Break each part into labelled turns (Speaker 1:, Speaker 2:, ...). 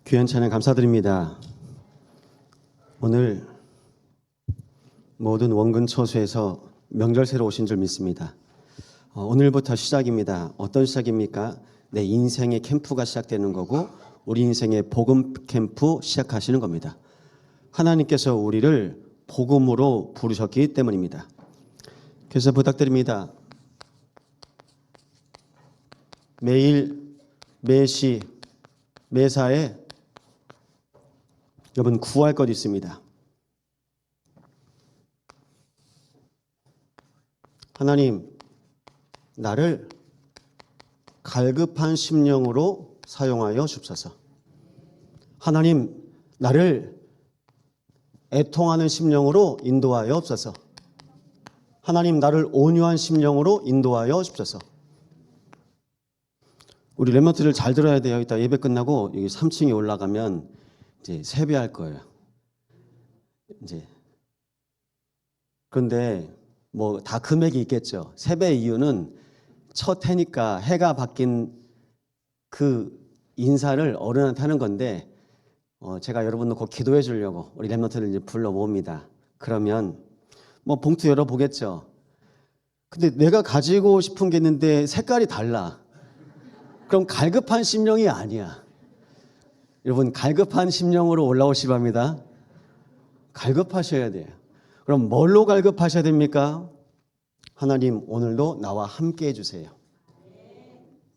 Speaker 1: 귀한 찬양 감사드립니다. 오늘 모든 원근 처소에서 명절새로 오신 줄 믿습니다. 오늘부터 시작입니다. 어떤 시작입니까? 내 인생의 캠프가 시작되는 거고 우리 인생의 복음 캠프 시작하시는 겁니다. 하나님께서 우리를 복음으로 부르셨기 때문입니다. 그래서 부탁드립니다. 매일 매시 매사에 여러분 구할 것 있습니다. 하나님, 나를 갈급한 심령으로 사용하여 주옵소서. 하나님, 나를 애통하는 심령으로 인도하여 주옵소서. 하나님, 나를 온유한 심령으로 인도하여 주옵소서. 우리 랩런트를 잘 들어야 돼요. 이따 예배 끝나고 여기 3층에 올라가면 이제 세배할 거예요. 이제 그런데 뭐 다 금액이 있겠죠. 세배 이유는 첫 해니까 해가 바뀐 그 인사를 어른한테 하는 건데 제가 여러분들 꼭 기도해 주려고 우리 랩런트를 이제 불러 모읍니다. 그러면 뭐 봉투 열어 보겠죠. 근데 내가 가지고 싶은 게 있는데 색깔이 달라. 그럼 갈급한 심령이 아니야. 여러분 갈급한 심령으로 올라오시 바랍니다. 갈급하셔야 돼요. 그럼 뭘로 갈급하셔야 됩니까? 하나님 오늘도 나와 함께 해주세요.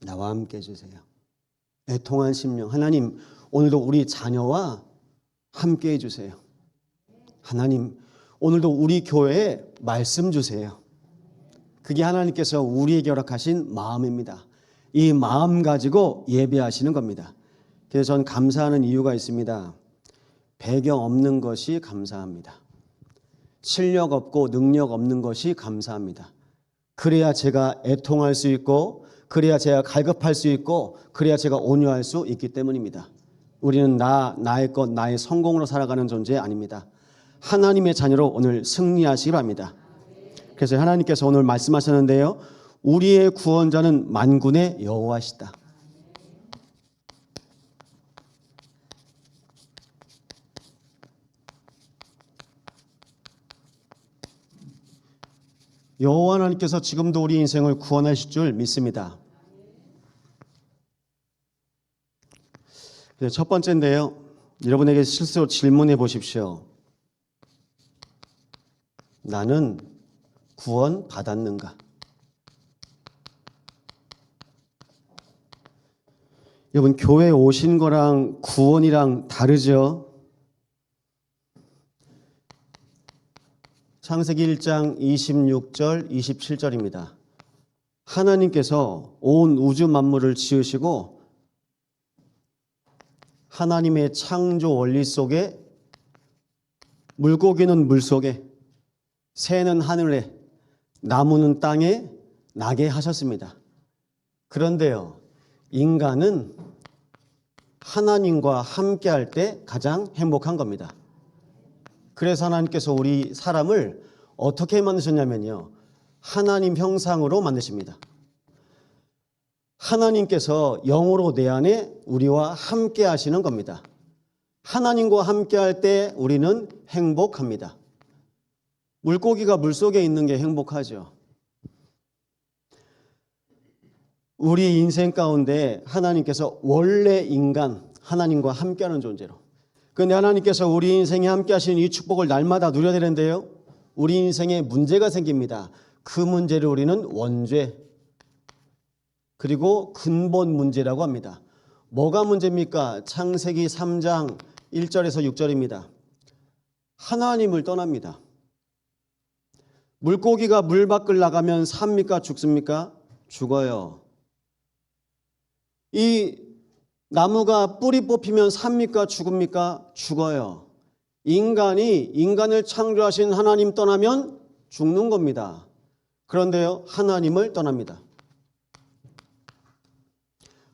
Speaker 1: 나와 함께 해주세요. 애통한 심령 하나님 오늘도 우리 자녀와 함께 해주세요. 하나님 오늘도 우리 교회에 말씀 주세요. 그게 하나님께서 우리에게 허락하신 마음입니다. 이 마음 가지고 예배하시는 겁니다. 그래서 전 감사하는 이유가 있습니다. 배경 없는 것이 감사합니다. 실력 없고 능력 없는 것이 감사합니다. 그래야 제가 애통할 수 있고 그래야 제가 갈급할 수 있고 그래야 제가 온유할 수 있기 때문입니다. 우리는 나의 것, 나의 성공으로 살아가는 존재 아닙니다. 하나님의 자녀로 오늘 승리하시기 바랍니다. 그래서 하나님께서 오늘 말씀하셨는데요. 우리의 구원자는 만군의 여호와시다. 여호와 하나님께서 지금도 우리 인생을 구원하실 줄 믿습니다. 첫 번째인데요. 여러분에게 스스로 질문해 보십시오. 나는 구원 받았는가? 여러분 교회 오신 거랑 구원이랑 다르죠? 창세기 1장 26절 27절입니다. 하나님께서 온 우주 만물을 지으시고 하나님의 창조 원리 속에 물고기는 물속에 새는 하늘에 나무는 땅에 나게 하셨습니다. 그런데요. 인간은 하나님과 함께할 때 가장 행복한 겁니다. 그래서 하나님께서 우리 사람을 어떻게 만드셨냐면요. 하나님 형상으로 만드십니다. 하나님께서 영으로 내 안에 우리와 함께 하시는 겁니다. 하나님과 함께 할 때 우리는 행복합니다. 물고기가 물속에 있는 게 행복하죠. 우리 인생 가운데 하나님께서 원래 인간, 하나님과 함께하는 존재로. 그런데 하나님께서 우리 인생에 함께 하시는 이 축복을 날마다 누려야 되는데요. 우리 인생에 문제가 생깁니다. 그 문제를 우리는 원죄 그리고 근본 문제라고 합니다. 뭐가 문제입니까? 창세기 3장 1절에서 6절입니다. 하나님을 떠납니다. 물고기가 물 밖을 나가면 삽니까? 죽습니까? 죽어요. 이 나무가 뿌리 뽑히면 삽니까? 죽습니까? 죽어요. 인간이 인간을 창조하신 하나님 떠나면 죽는 겁니다. 그런데요, 하나님을 떠납니다.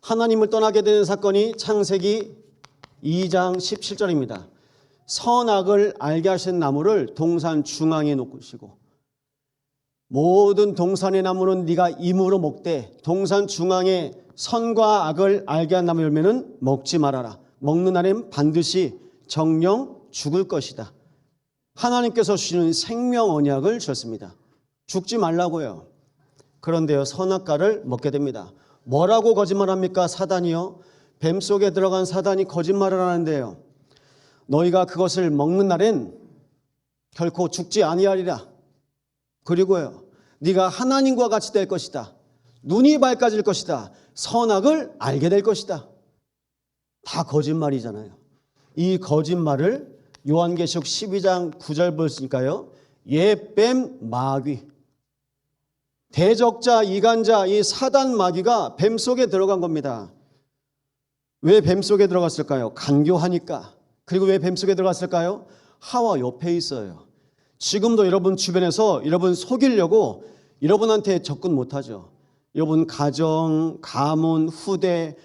Speaker 1: 하나님을 떠나게 되는 사건이 창세기 2장 17절입니다. 선악을 알게 하신 나무를 동산 중앙에 놓으시고 모든 동산의 나무는 네가 임으로 먹되 동산 중앙에 선과 악을 알게 한 나무 열매는 먹지 말아라. 먹는 날엔 반드시 정령 죽을 것이다. 하나님께서 주시는 생명 언약을 주셨습니다. 죽지 말라고요. 그런데요, 선악과를 먹게 됩니다. 뭐라고 거짓말합니까? 사단이요. 뱀 속에 들어간 사단이 거짓말을 하는데요. 너희가 그것을 먹는 날엔 결코 죽지 아니하리라. 그리고요, 네가 하나님과 같이 될 것이다. 눈이 밝아질 것이다. 선악을 알게 될 것이다. 다 거짓말이잖아요. 이 거짓말을 요한계시록 12장 9절 보시니까요, 예뱀 마귀, 대적자, 이간자, 이 사단 마귀가 뱀 속에 들어간 겁니다. 왜 뱀 속에 들어갔을까요? 간교하니까. 그리고 왜 뱀 속에 들어갔을까요? 하와 옆에 있어요. 지금도 여러분 주변에서 여러분 속이려고 여러분한테 접근 못하죠. 여러분 가정, 가문, 후대,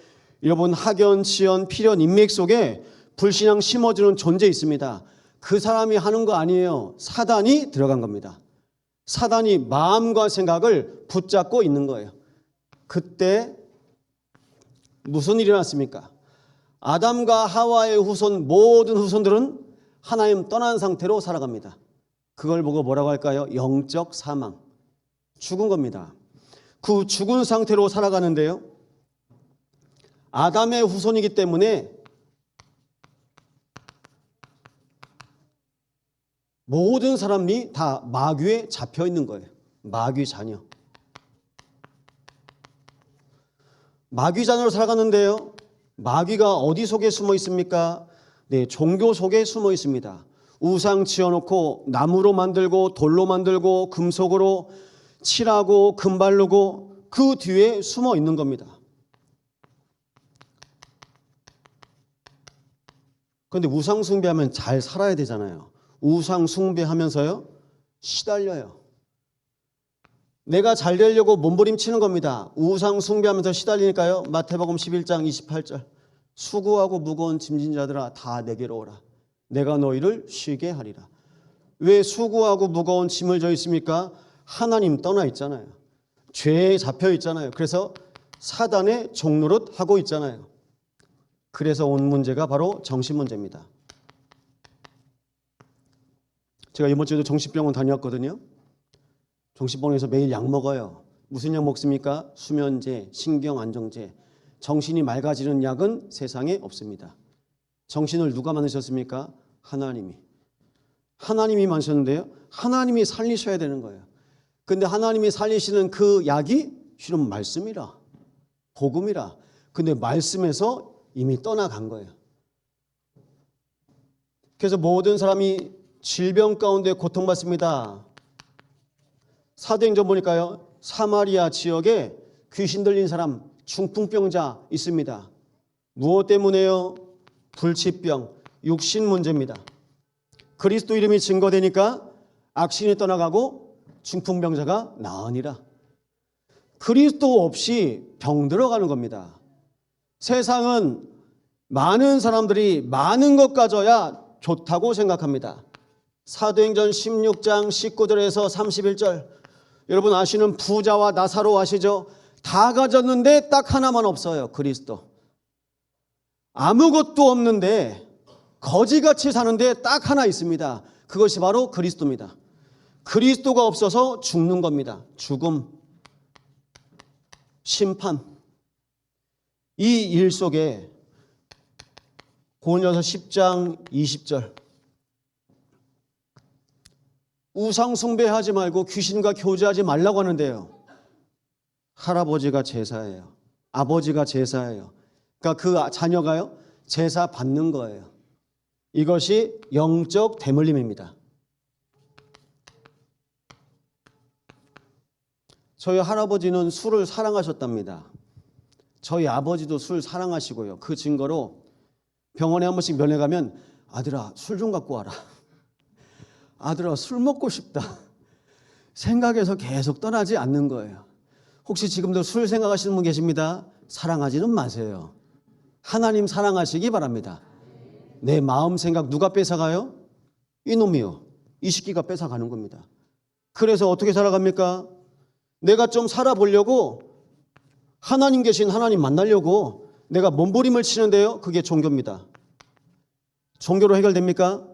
Speaker 1: 여러분 학연, 지연, 필연, 인맥 속에 불신앙 심어주는 존재 있습니다. 그 사람이 하는 거 아니에요. 사단이 들어간 겁니다. 사단이 마음과 생각을 붙잡고 있는 거예요. 그때 무슨 일이 났습니까? 아담과 하와의 후손, 모든 후손들은 하나님 떠난 상태로 살아갑니다. 그걸 보고 뭐라고 할까요? 영적 사망. 죽은 겁니다. 그 죽은 상태로 살아가는데요, 아담의 후손이기 때문에 모든 사람이 다 마귀에 잡혀 있는 거예요. 마귀 자녀. 마귀 자녀로 살아가는데요, 마귀가 어디 속에 숨어 있습니까? 네, 종교 속에 숨어 있습니다. 우상 지어놓고 나무로 만들고 돌로 만들고 금속으로 칠하고 금바르고 그 뒤에 숨어 있는 겁니다. 그런데 우상 숭배하면 잘 살아야 되잖아요. 우상 숭배하면서요, 시달려요. 내가 잘 되려고 몸부림치는 겁니다. 우상 숭배하면서 시달리니까요, 마태복음 11장 28절, 수고하고 무거운 짐진 자들아 다 내게로 오라. 내가 너희를 쉬게 하리라. 왜 수고하고 무거운 짐을 져 있습니까? 하나님 떠나 있잖아요. 죄에 잡혀 있잖아요. 그래서 사단의 종노릇 하고 있잖아요. 그래서 온 문제가 바로 정신 문제입니다. 제가 이번 주에도 정신병원 다녀왔거든요. 정신병원에서 매일 약 먹어요. 무슨 약 먹습니까? 수면제, 신경안정제. 정신이 맑아지는 약은 세상에 없습니다. 정신을 누가 만드셨습니까? 하나님이. 하나님이 만드셨는데요, 하나님이 살리셔야 되는 거예요. 근데 하나님이 살리시는 그 약이 실은 말씀이라, 복음이라. 근데 말씀에서 이미 떠나간 거예요. 그래서 모든 사람이 질병 가운데 고통받습니다. 사도행전 보니까요, 사마리아 지역에 귀신 들린 사람, 중풍병자 있습니다. 무엇 때문에요? 불치병, 육신 문제입니다. 그리스도 이름이 증거되니까 악신이 떠나가고 중풍병자가 나으니라. 그리스도 없이 병 들어가는 겁니다. 세상은 많은 사람들이 많은 것 가져야 좋다고 생각합니다. 사도행전 16장 19절에서 31절, 여러분 아시는 부자와 나사로 아시죠? 다 가졌는데 딱 하나만 없어요. 그리스도. 아무것도 없는데 거지같이 사는데 딱 하나 있습니다. 그것이 바로 그리스도입니다. 그리스도가 없어서 죽는 겁니다. 죽음, 심판. 이 일 속에 고린도서 10장 20절, 우상 숭배하지 말고 귀신과 교제하지 말라고 하는데요, 할아버지가 제사예요. 아버지가 제사예요. 그러니까 그 자녀가요, 제사 받는 거예요. 이것이 영적 대물림입니다. 저희 할아버지는 술을 사랑하셨답니다. 저희 아버지도 술 사랑하시고요. 그 증거로 병원에 한 번씩 면회 가면 아들아 술 좀 갖고 와라. 아들아 술 먹고 싶다. 생각해서 계속 떠나지 않는 거예요. 혹시 지금도 술 생각하시는 분 계십니다? 사랑하지는 마세요. 하나님 사랑하시기 바랍니다. 내 마음 생각 누가 뺏어가요? 이놈이요. 이 새끼가 뺏어가는 겁니다. 그래서 어떻게 살아갑니까? 내가 좀 살아보려고, 하나님 계신 하나님 만나려고 내가 몸부림을 치는데요, 그게 종교입니다. 종교로 해결됩니까?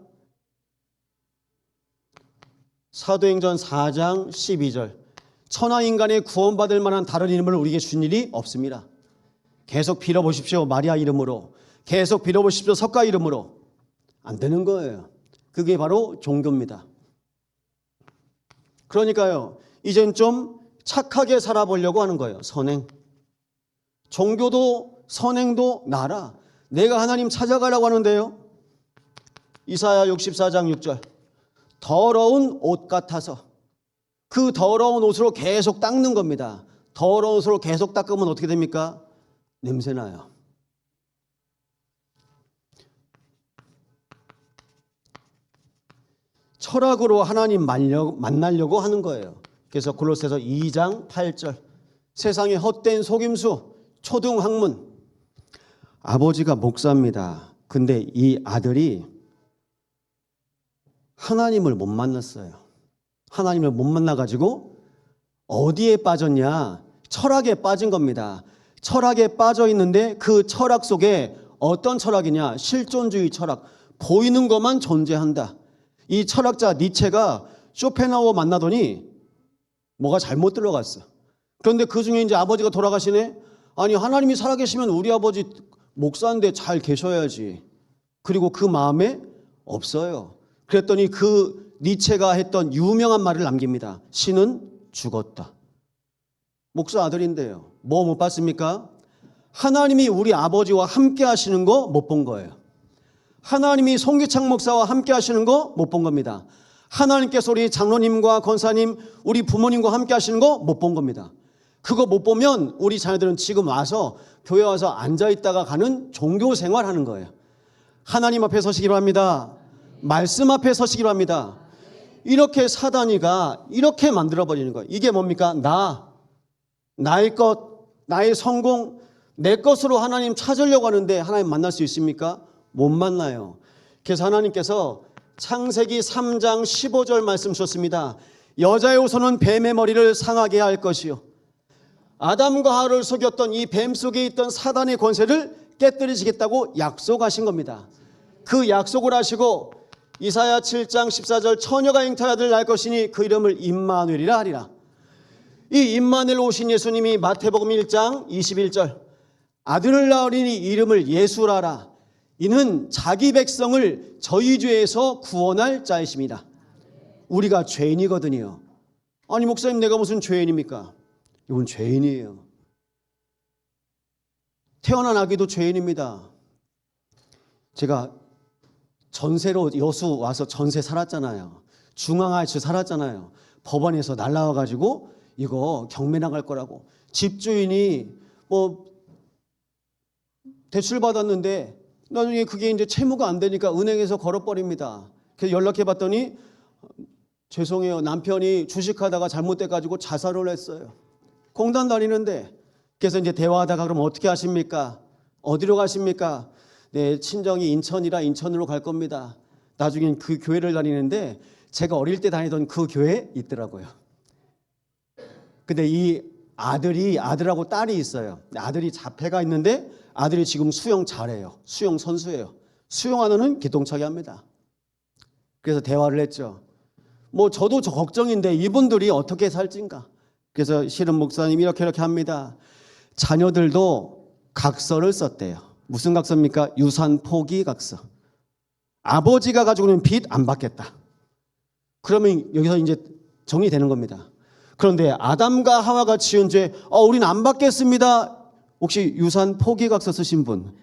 Speaker 1: 사도행전 4장 12절. 천하인간의 구원받을 만한 다른 이름을 우리에게 준 일이 없습니다. 계속 빌어보십시오. 마리아 이름으로. 계속 빌어보십시오. 석가 이름으로. 안 되는 거예요. 그게 바로 종교입니다. 그러니까요, 이젠 좀 착하게 살아보려고 하는 거예요. 선행. 종교도 선행도 나라. 내가 하나님 찾아가려고 하는데요. 이사야 64장 6절. 더러운 옷 같아서. 그 더러운 옷으로 계속 닦는 겁니다. 더러운 옷으로 계속 닦으면 어떻게 됩니까? 냄새나요. 철학으로 하나님 만나려고 하는 거예요. 그래서 골로새서 2장 8절. 세상의 헛된 속임수, 초등학문. 아버지가 목사입니다. 근데 이 아들이 하나님을 못 만났어요. 하나님을 못 만나가지고 어디에 빠졌냐? 철학에 빠진 겁니다. 철학에 빠져 있는데 그 철학 속에 어떤 철학이냐? 실존주의 철학. 보이는 것만 존재한다. 이 철학자 니체가 쇼펜하우어 만나더니 뭐가 잘못 들어갔어. 그런데 그 중에 이제 아버지가 돌아가시네? 아니, 하나님이 살아계시면 우리 아버지 목사인데 잘 계셔야지. 그리고 그 마음에 없어요. 그랬더니 그 니체가 했던 유명한 말을 남깁니다. 신은 죽었다. 목사 아들인데요. 뭐 못 봤습니까? 하나님이 우리 아버지와 함께 하시는 거 못 본 거예요. 하나님이 송기창 목사와 함께 하시는 거 못 본 겁니다. 하나님께서 우리 장로님과 권사님, 우리 부모님과 함께 하시는 거 못 본 겁니다. 그거 못 보면 우리 자녀들은 지금 와서 교회 와서 앉아있다가 가는 종교 생활하는 거예요. 하나님 앞에 서시기로 합니다. 말씀 앞에 서시기로 합니다. 이렇게 사단이가 이렇게 만들어버리는 거예요. 이게 뭡니까? 나의 것, 나의 성공, 내 것으로 하나님 찾으려고 하는데 하나님 만날 수 있습니까? 못 만나요. 그래서 하나님께서 창세기 3장 15절 말씀 주셨습니다. 여자의 후손은 뱀의 머리를 상하게 할 것이요. 아담과 하와를 속였던 이 뱀 속에 있던 사단의 권세를 깨뜨리시겠다고 약속하신 겁니다. 그 약속을 하시고 이사야 7장 14절 처녀가 잉태한 아들을 낳을 것이니 그 이름을 임마누엘이라 하리라. 이 임마누엘 오신 예수님이 마태복음 1장 21절 아들을 낳으리니 이름을 예수라라. 이는 자기 백성을 저희 죄에서 구원할 자이십니다. 우리가 죄인이거든요. 아니 목사님 내가 무슨 죄인입니까? 이건 죄인이에요. 태어난 아기도 죄인입니다. 제가 전세로 여수 와서 전세 살았잖아요. 중앙아치 살았잖아요. 법원에서 날라와가지고 이거 경매 나갈 거라고. 집주인이 뭐 대출 받았는데 나중에 그게 이제 채무가 안 되니까 은행에서 걸어버립니다. 그래서 연락해 봤더니 죄송해요. 남편이 주식하다가 잘못돼가지고 자살을 했어요. 공단 다니는데. 그래서 이제 대화하다가 그럼 어떻게 하십니까? 어디로 가십니까? 네, 친정이 인천이라 인천으로 갈 겁니다. 나중엔 그 교회를 다니는데 제가 어릴 때 다니던 그 교회에 있더라고요. 근데 이 아들하고 딸이 있어요. 아들이 자폐가 있는데 아들이 지금 수영 잘해요. 수영 선수예요. 수영하는 기똥차게 합니다. 그래서 대화를 했죠. 뭐 저도 저 걱정인데 이분들이 어떻게 살진가. 그래서 실은 목사님 이렇게 합니다. 자녀들도 각서를 썼대요. 무슨 각서입니까? 유산 포기 각서. 아버지가 가지고 있는 빚 안 받겠다. 그러면 여기서 이제 정리되는 겁니다. 그런데 아담과 하와가 지은 죄, 우리는 안 받겠습니다. 혹시 유산 포기 각서 쓰신 분?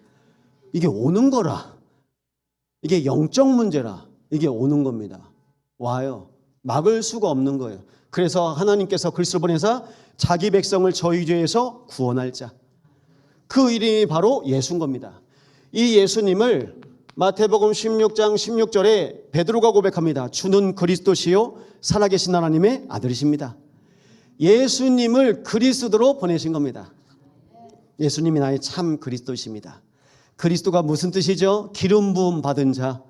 Speaker 1: 이게 오는 거라. 이게 영적 문제라. 이게 오는 겁니다. 와요. 막을 수가 없는 거예요. 그래서 하나님께서 그리스도를 보내사 자기 백성을 저희 죄에서 구원할 자. 그 이름이 바로 예수인 겁니다. 이 예수님을 마태복음 16장 16절에 베드로가 고백합니다. 주는 그리스도시요 살아계신 하나님의 아들이십니다. 예수님을 그리스도로 보내신 겁니다. 예수님이 나의 참 그리스도십니다. 그리스도가 무슨 뜻이죠? 기름 부음 받은 자.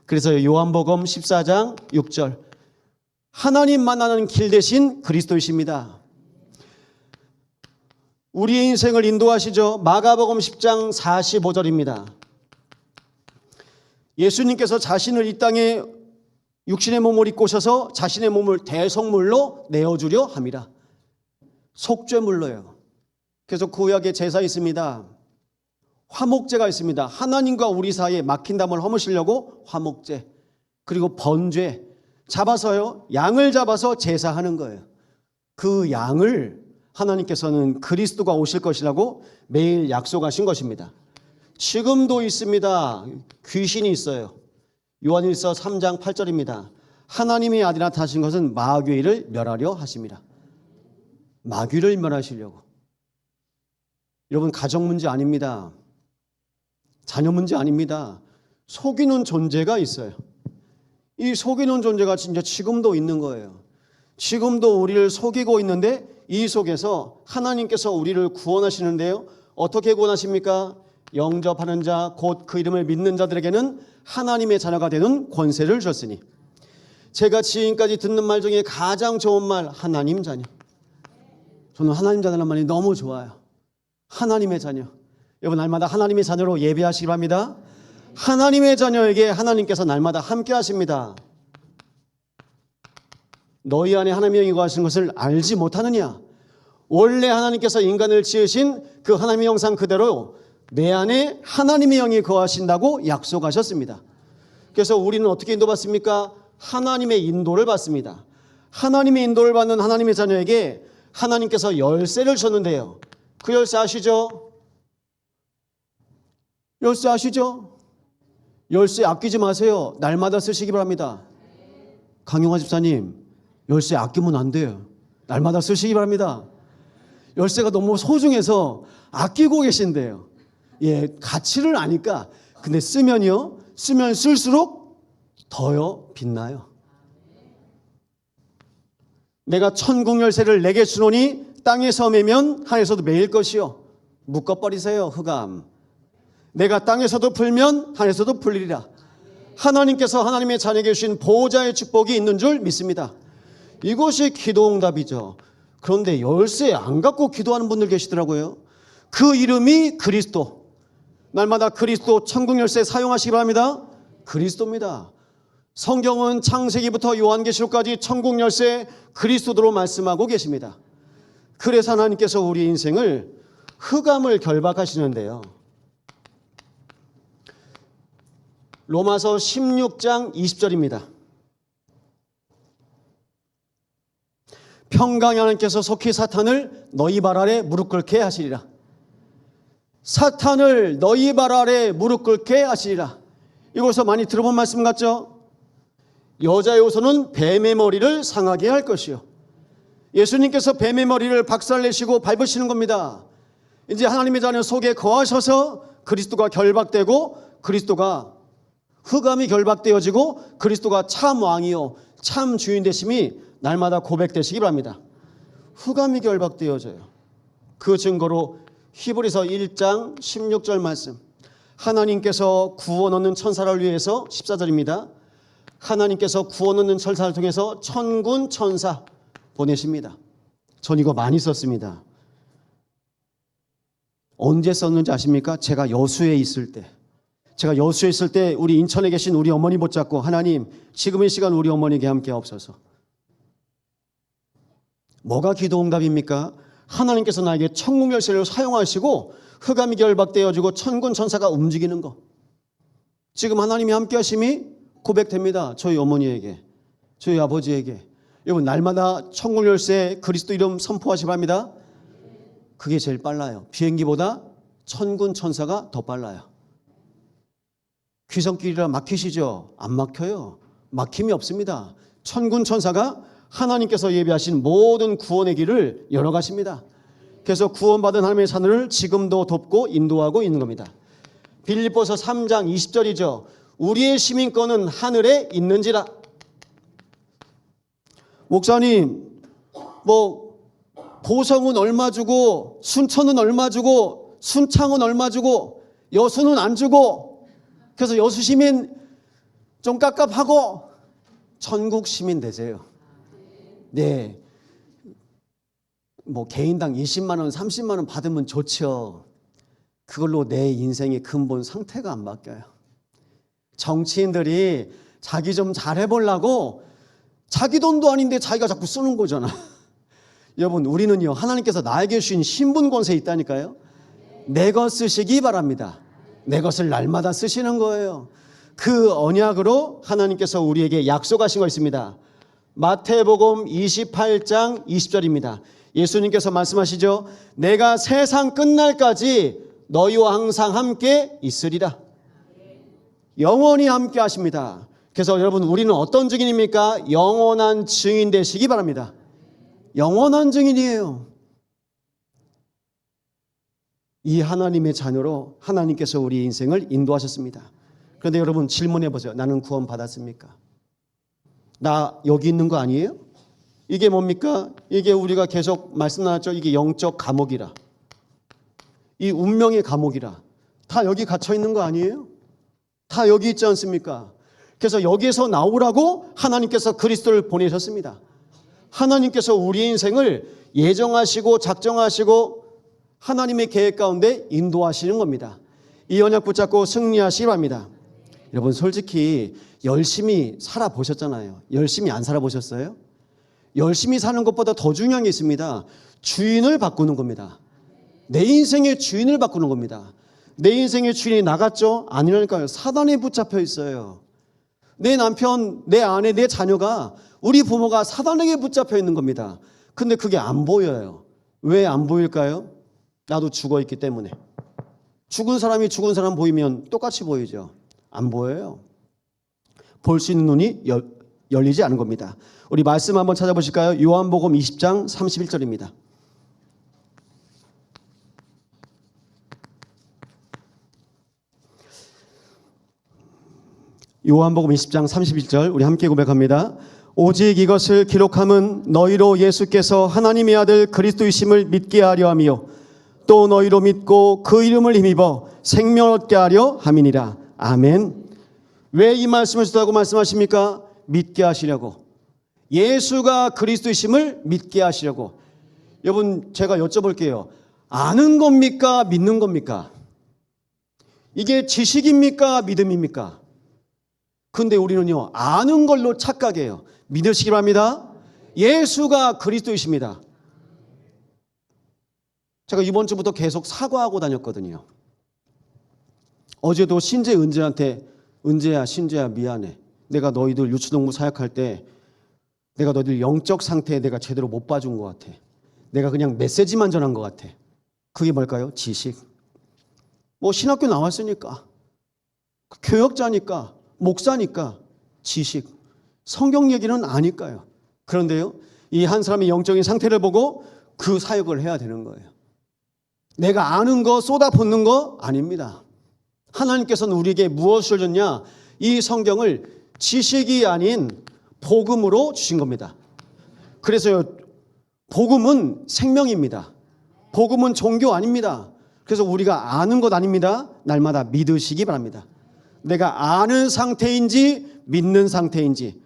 Speaker 1: 그래서 요한복음 14장 6절 하나님 만나는 길 대신 그리스도이십니다. 우리의 인생을 인도하시죠. 마가복음 10장 45절입니다. 예수님께서 자신을 이 땅에 육신의 몸을 입고 오셔서 자신의 몸을 대속물로 내어주려 함이라. 속죄물로요. 그래서 구약에 제사 있습니다. 화목제가 있습니다. 하나님과 우리 사이에 막힌 담을 허무시려고 화목제, 그리고 번제 잡아서요, 양을 잡아서 제사하는 거예요. 그 양을 하나님께서는 그리스도가 오실 것이라고 매일 약속하신 것입니다. 지금도 있습니다. 귀신이 있어요. 요한일서 3장 8절입니다. 하나님의 아들이 나타나신 것은 마귀를 멸하려 하심이라. 마귀를 멸하시려고. 여러분, 가정 문제 아닙니다. 자녀 문제 아닙니다. 속이는 존재가 있어요. 이 속이는 존재가 진짜 지금도 있는 거예요. 지금도 우리를 속이고 있는데 이 속에서 하나님께서 우리를 구원하시는데요. 어떻게 구원하십니까? 영접하는 자, 곧 그 이름을 믿는 자들에게는 하나님의 자녀가 되는 권세를 주셨으니. 제가 지금까지 듣는 말 중에 가장 좋은 말, 하나님 자녀. 저는 하나님 자녀라는 말이 너무 좋아요. 하나님의 자녀. 여러분, 날마다 하나님의 자녀로 예배하시기 바랍니다. 하나님의 자녀에게 하나님께서 날마다 함께 하십니다. 너희 안에 하나님의 영이 거하시는 것을 알지 못하느냐? 원래 하나님께서 인간을 지으신 그 하나님의 형상 그대로 내 안에 하나님의 영이 거하신다고 약속하셨습니다. 그래서 우리는 어떻게 인도받습니까? 하나님의 인도를 받습니다. 하나님의 인도를 받는 하나님의 자녀에게 하나님께서 열쇠를 줬는데요. 그 열쇠 아시죠? 열쇠 아시죠? 열쇠 아끼지 마세요. 날마다 쓰시기 바랍니다. 강용화 집사님, 열쇠 아끼면 안 돼요. 날마다 쓰시기 바랍니다. 열쇠가 너무 소중해서 아끼고 계신데요. 예, 가치를 아니까. 근데 쓰면 쓸수록 더요 빛나요. 내가 천국 열쇠를 내게 주노니 땅에서 매면 하늘에서도 매일 것이요. 묶어버리세요, 흑암. 내가 땅에서도 풀면 하늘에서도 풀리리라. 하나님께서 하나님의 자녀에게 주신 보호자의 축복이 있는 줄 믿습니다. 이것이 기도응답이죠. 그런데 열쇠 안 갖고 기도하는 분들 계시더라고요. 그 이름이 그리스도. 날마다 그리스도 천국 열쇠 사용하시기 바랍니다. 그리스도입니다. 성경은 창세기부터 요한계시록까지 천국 열쇠 그리스도로 말씀하고 계십니다. 그래서 하나님께서 우리 인생을 흑암을 결박하시는데요. 로마서 16장 20절입니다. 평강의 하나님께서 속히 사탄을 너희 발 아래 무릎 꿇게 하시리라. 사탄을 너희 발 아래 무릎 꿇게 하시리라. 이곳에서 많이 들어본 말씀 같죠? 여자의 호소는 뱀의 머리를 상하게 할 것이요. 예수님께서 뱀의 머리를 박살내시고 밟으시는 겁니다. 이제 하나님의 자녀 속에 거하셔서 그리스도가 결박되고 그리스도가 흑암이 결박되어지고 그리스도가 참 왕이요 참 주인 되심이 날마다 고백되시기 바랍니다. 흑암이 결박되어져요. 그 증거로 히브리서 1장 16절 말씀, 하나님께서 구원 얻는 천사를 위해서 14절입니다. 하나님께서 구원 얻는 천사를 통해서 천군 천사 보내십니다. 전 이거 많이 썼습니다. 언제 썼는지 아십니까? 제가 여수에 있을 때 우리 인천에 계신 우리 어머니 붙잡고 하나님 지금 이 시간 우리 어머니에게 함께 하옵소서. 뭐가 기도응답입니까? 하나님께서 나에게 천국 열쇠를 사용하시고 흑암이 결박되어지고 천군 천사가 움직이는 것. 지금 하나님이 함께 하심이 고백됩니다. 저희 어머니에게, 저희 아버지에게. 여러분 날마다 천국 열쇠 그리스도 이름 선포하시 바랍니다. 그게 제일 빨라요. 비행기보다 천군 천사가 더 빨라요. 귀성길이라 막히시죠? 안 막혀요. 막힘이 없습니다. 천군 천사가 하나님께서 예비하신 모든 구원의 길을 열어가십니다. 그래서 구원받은 하나님의 자녀를 지금도 돕고 인도하고 있는 겁니다. 빌립보서 3장 20절이죠. 우리의 시민권은 하늘에 있는지라. 목사님, 고성은 얼마 주고 순천은 얼마 주고 순창은 얼마 주고 여수는 안 주고 그래서 여수 시민 좀 깝깝하고 전국 시민 되세요. 네, 개인당 20만 원, 30만 원 받으면 좋죠. 그걸로 내 인생의 근본 상태가 안 바뀌어요. 정치인들이 자기 좀 잘해보려고 자기 돈도 아닌데 자기가 자꾸 쓰는 거잖아. 여러분, 우리는요, 하나님께서 나에게 주신 신분 권세에 있다니까요. 내 것 쓰시기 바랍니다. 내 것을 날마다 쓰시는 거예요. 그 언약으로 하나님께서 우리에게 약속하신 거 있습니다. 마태복음 28장 20절입니다. 예수님께서 말씀하시죠. 내가 세상 끝날까지 너희와 항상 함께 있으리라. 영원히 함께 하십니다. 그래서 여러분, 우리는 어떤 증인입니까? 영원한 증인 되시기 바랍니다. 영원한 증인이에요. 이 하나님의 자녀로 하나님께서 우리 인생을 인도하셨습니다. 그런데 여러분, 질문해 보세요. 나는 구원 받았습니까? 나 여기 있는 거 아니에요? 이게 뭡니까? 이게 우리가 계속 말씀 나눴죠. 이게 영적 감옥이라. 이 운명의 감옥이라. 다 여기 갇혀 있는 거 아니에요? 다 여기 있지 않습니까? 그래서 여기에서 나오라고 하나님께서 그리스도를 보내셨습니다. 하나님께서 우리 인생을 예정하시고 작정하시고 하나님의 계획 가운데 인도하시는 겁니다. 이 언약 붙잡고 승리하시기 바랍니다. 여러분, 솔직히 열심히 살아보셨잖아요. 열심히 안 살아보셨어요? 열심히 사는 것보다 더 중요한 게 있습니다. 주인을 바꾸는 겁니다. 내 인생의 주인을 바꾸는 겁니다. 내 인생의 주인이 나갔죠? 아니라니까요. 사단에 붙잡혀 있어요. 내 남편, 내 아내, 내 자녀가, 우리 부모가 사단에게 붙잡혀 있는 겁니다. 근데 그게 안 보여요. 왜 안 보일까요? 나도 죽어 있기 때문에. 죽은 사람이 죽은 사람 보이면 똑같이 보이죠. 안 보여요. 볼 수 있는 눈이 열리지 않은 겁니다. 우리 말씀 한번 찾아보실까요? 요한복음 20장 31절입니다. 요한복음 20장 31절 우리 함께 고백합니다. 오직 이것을 기록함은 너희로 예수께서 하나님의 아들 그리스도이심을 믿게 하려 함이요 또 너희로 믿고 그 이름을 힘입어 생명을 얻게 하려 함이니라. 아멘. 왜 이 말씀을 쓰다고 말씀하십니까? 믿게 하시려고. 예수가 그리스도이심을 믿게 하시려고. 여러분, 제가 여쭤볼게요. 아는 겁니까? 믿는 겁니까? 이게 지식입니까? 믿음입니까? 근데 우리는요, 아는 걸로 착각해요. 믿으시기 바랍니다. 예수가 그리스도이십니다. 제가 이번 주부터 계속 사과하고 다녔거든요. 어제도 신재 은재한테 은재야, 신재야, 미안해. 내가 너희들 유초동부 사역할 때 내가 너희들 영적 상태에 내가 제대로 못 봐준 것 같아. 내가 그냥 메시지만 전한 것 같아. 그게 뭘까요? 지식. 뭐 신학교 나왔으니까, 교역자니까, 목사니까, 지식. 성경 얘기는 아니까요. 그런데요, 이 한 사람의 영적인 상태를 보고 그 사역을 해야 되는 거예요. 내가 아는 거 쏟아붓는 거 아닙니다. 하나님께서는 우리에게 무엇을 줬냐? 이 성경을 지식이 아닌 복음으로 주신 겁니다. 그래서요, 복음은 생명입니다. 복음은 종교 아닙니다. 그래서 우리가 아는 것 아닙니다. 날마다 믿으시기 바랍니다. 내가 아는 상태인지 믿는 상태인지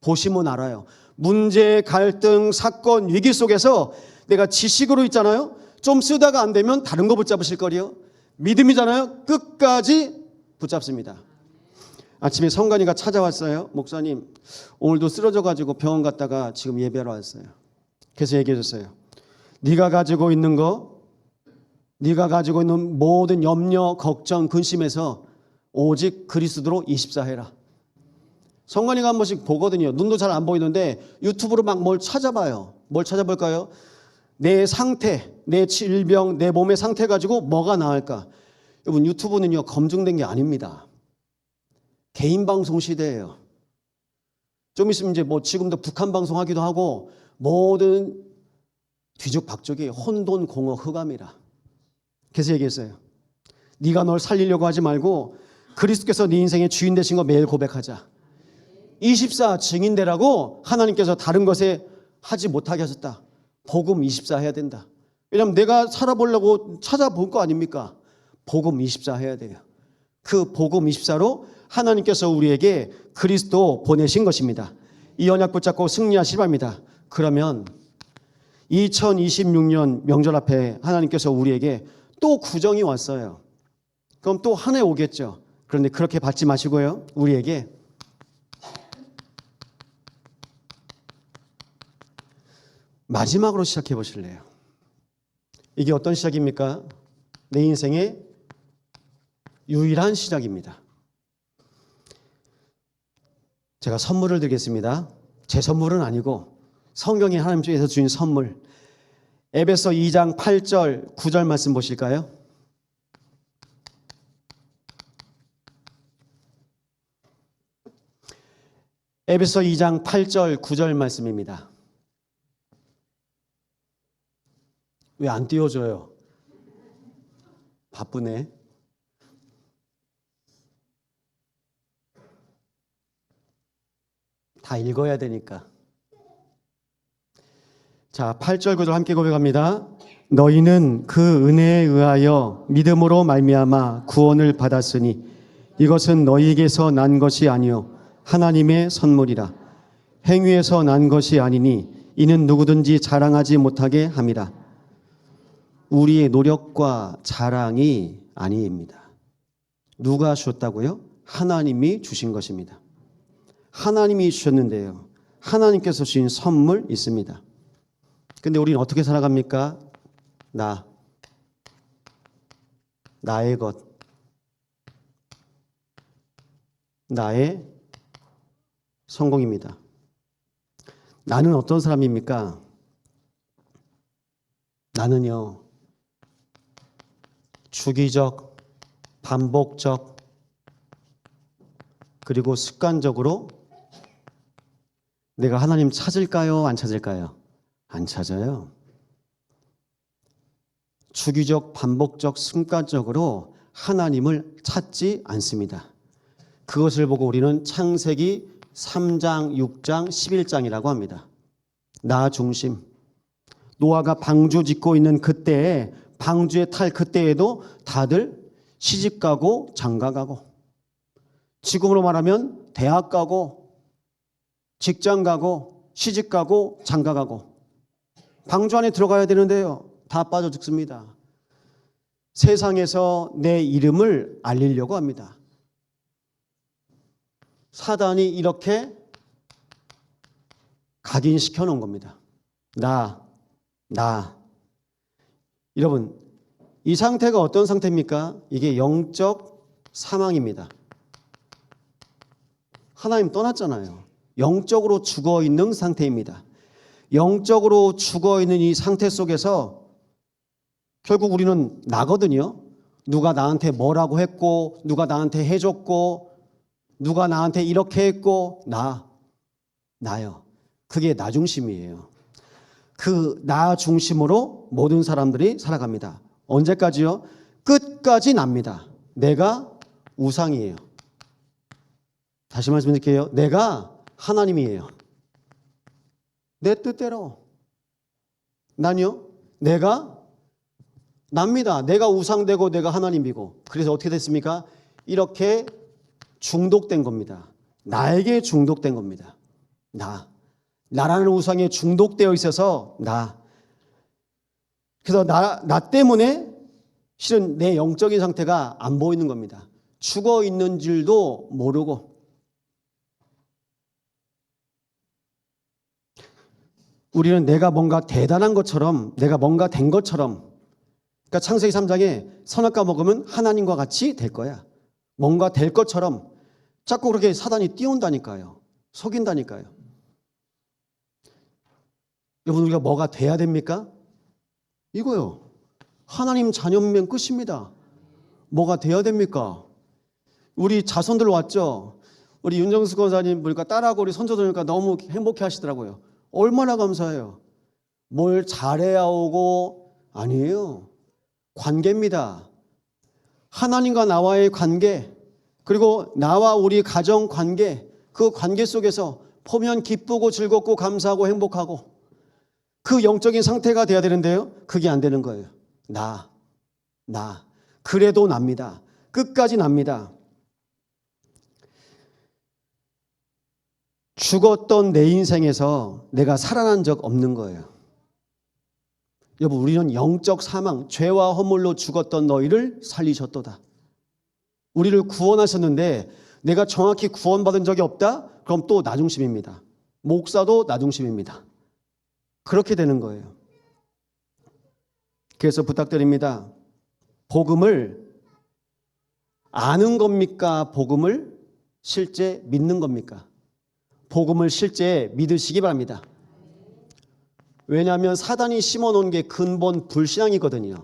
Speaker 1: 보시면 알아요. 문제, 갈등, 사건, 위기 속에서 내가 지식으로 있잖아요. 좀 쓰다가 안 되면 다른 거 붙잡으실 거리요. 믿음이잖아요. 끝까지 붙잡습니다. 아침에 성관이가 찾아왔어요. 목사님, 오늘도 쓰러져가지고 병원 갔다가 지금 예배하러 왔어요. 그래서 얘기해 줬어요. 네가 가지고 있는 거, 네가 가지고 있는 모든 염려, 걱정, 근심에서 오직 그리스도로 24해라. 성관이가 한 번씩 보거든요. 눈도 잘 안 보이는데 유튜브로 막 뭘 찾아봐요. 뭘 찾아볼까요? 내 상태, 내 질병, 내 몸의 상태 가지고 뭐가 나을까? 여러분, 유튜브는요, 검증된 게 아닙니다. 개인 방송 시대예요. 좀 있으면 이제 뭐 지금도 북한 방송 하기도 하고 모든 뒤죽박죽이 혼돈, 공허, 흑암이라. 그래서 얘기했어요. 네가 널 살리려고 하지 말고 그리스도께서 네 인생의 주인 되신 거 매일 고백하자. 24 증인되라고 하나님께서 다른 것에 하지 못하게 하셨다. 복음 24 해야 된다. 왜냐하면 내가 살아보려고 찾아볼 거 아닙니까? 복음 24 해야 돼요. 그 복음 24로 하나님께서 우리에게 그리스도 보내신 것입니다. 이 언약 붙잡고 승리하시기 바랍니다. 그러면 2026년 명절 앞에 하나님께서 우리에게 또 구정이 왔어요. 그럼 또 한 해 오겠죠. 그런데 그렇게 받지 마시고요. 우리에게 마지막으로 시작해 보실래요? 이게 어떤 시작입니까? 내 인생의 유일한 시작입니다. 제가 선물을 드리겠습니다. 제 선물은 아니고 성경이 하나님 쪽에서 주신 선물. 에베소 2장 8절 9절 말씀 보실까요? 에베소 2장 8절 9절 말씀입니다. 왜 안 띄워줘요? 바쁘네. 다 읽어야 되니까. 자, 8절 9절 함께 고백합니다. 너희는 그 은혜에 의하여 믿음으로 말미암아 구원을 받았으니 이것은 너희에게서 난 것이 아니요 하나님의 선물이라. 행위에서 난 것이 아니니 이는 누구든지 자랑하지 못하게 함이라. 우리의 노력과 자랑이 아니입니다. 누가 주셨다고요? 하나님이 주신 것입니다. 하나님이 주셨는데요. 하나님께서 주신 선물 있습니다. 근데 우리는 어떻게 살아갑니까? 나의 것, 나의 성공입니다. 나는 어떤 사람입니까? 나는요, 주기적, 반복적, 그리고 습관적으로 내가 하나님 찾을까요? 안 찾을까요? 안 찾아요. 주기적, 반복적, 습관적으로 하나님을 찾지 않습니다. 그것을 보고 우리는 창세기 3장, 6장, 11장이라고 합니다. 나 중심. 노아가 방주 짓고 있는 그때에, 방주에 탈 그때에도 다들 시집 가고 장가 가고, 지금으로 말하면 대학 가고 직장 가고 시집 가고 장가 가고, 방주 안에 들어가야 되는데요, 다 빠져 죽습니다. 세상에서 내 이름을 알리려고 합니다. 사단이 이렇게 각인시켜 놓은 겁니다. 나. 여러분, 이 상태가 어떤 상태입니까? 이게 영적 사망입니다. 하나님 떠났잖아요. 영적으로 죽어 있는 상태입니다. 영적으로 죽어 있는 이 상태 속에서 결국 우리는 나거든요. 누가 나한테 뭐라고 했고, 누가 나한테 해줬고, 누가 나한테 이렇게 했고, 나요. 그게 나 중심이에요. 그 나 중심으로 모든 사람들이 살아갑니다. 언제까지요? 끝까지 납니다. 내가 우상이에요. 다시 말씀드릴게요. 내가 하나님이에요. 내 뜻대로. 난요, 내가 납니다. 내가 우상되고 내가 하나님이고. 그래서 어떻게 됐습니까? 이렇게 중독된 겁니다. 나에게 중독된 겁니다. 나라는 우상에 중독되어 있어서 그래서 나 때문에 실은 내 영적인 상태가 안 보이는 겁니다. 죽어 있는 줄도 모르고. 우리는 내가 뭔가 대단한 것처럼, 내가 뭔가 된 것처럼, 그러니까 창세기 3장에 선악과 먹으면 하나님과 같이 될 거야. 뭔가 될 것처럼 자꾸 그렇게 사단이 띄운다니까요. 속인다니까요. 여러분, 우리가 뭐가 돼야 됩니까? 이거요. 하나님 자녀면 끝입니다. 뭐가 돼야 됩니까? 우리 자손들 왔죠. 우리 윤정수 권사님 보니까 딸하고 우리 손자들 보니까 너무 행복해 하시더라고요. 얼마나 감사해요. 뭘 잘해야 오고, 아니에요. 관계입니다. 하나님과 나와의 관계, 그리고 나와 우리 가정 관계, 그 관계 속에서 보면 기쁘고 즐겁고 감사하고 행복하고, 그 영적인 상태가 돼야 되는데요, 그게 안 되는 거예요. 그래도 납니다. 끝까지 납니다. 죽었던 내 인생에서 내가 살아난 적 없는 거예요. 여러분, 우리는 영적 사망, 죄와 허물로 죽었던 너희를 살리셨도다. 우리를 구원하셨는데 내가 정확히 구원받은 적이 없다? 그럼 또 나중심입니다. 목사도 나중심입니다. 그렇게 되는 거예요. 그래서 부탁드립니다. 복음을 아는 겁니까? 복음을 실제 믿는 겁니까? 복음을 실제 믿으시기 바랍니다. 왜냐하면 사단이 심어놓은 게 근본 불신앙이거든요.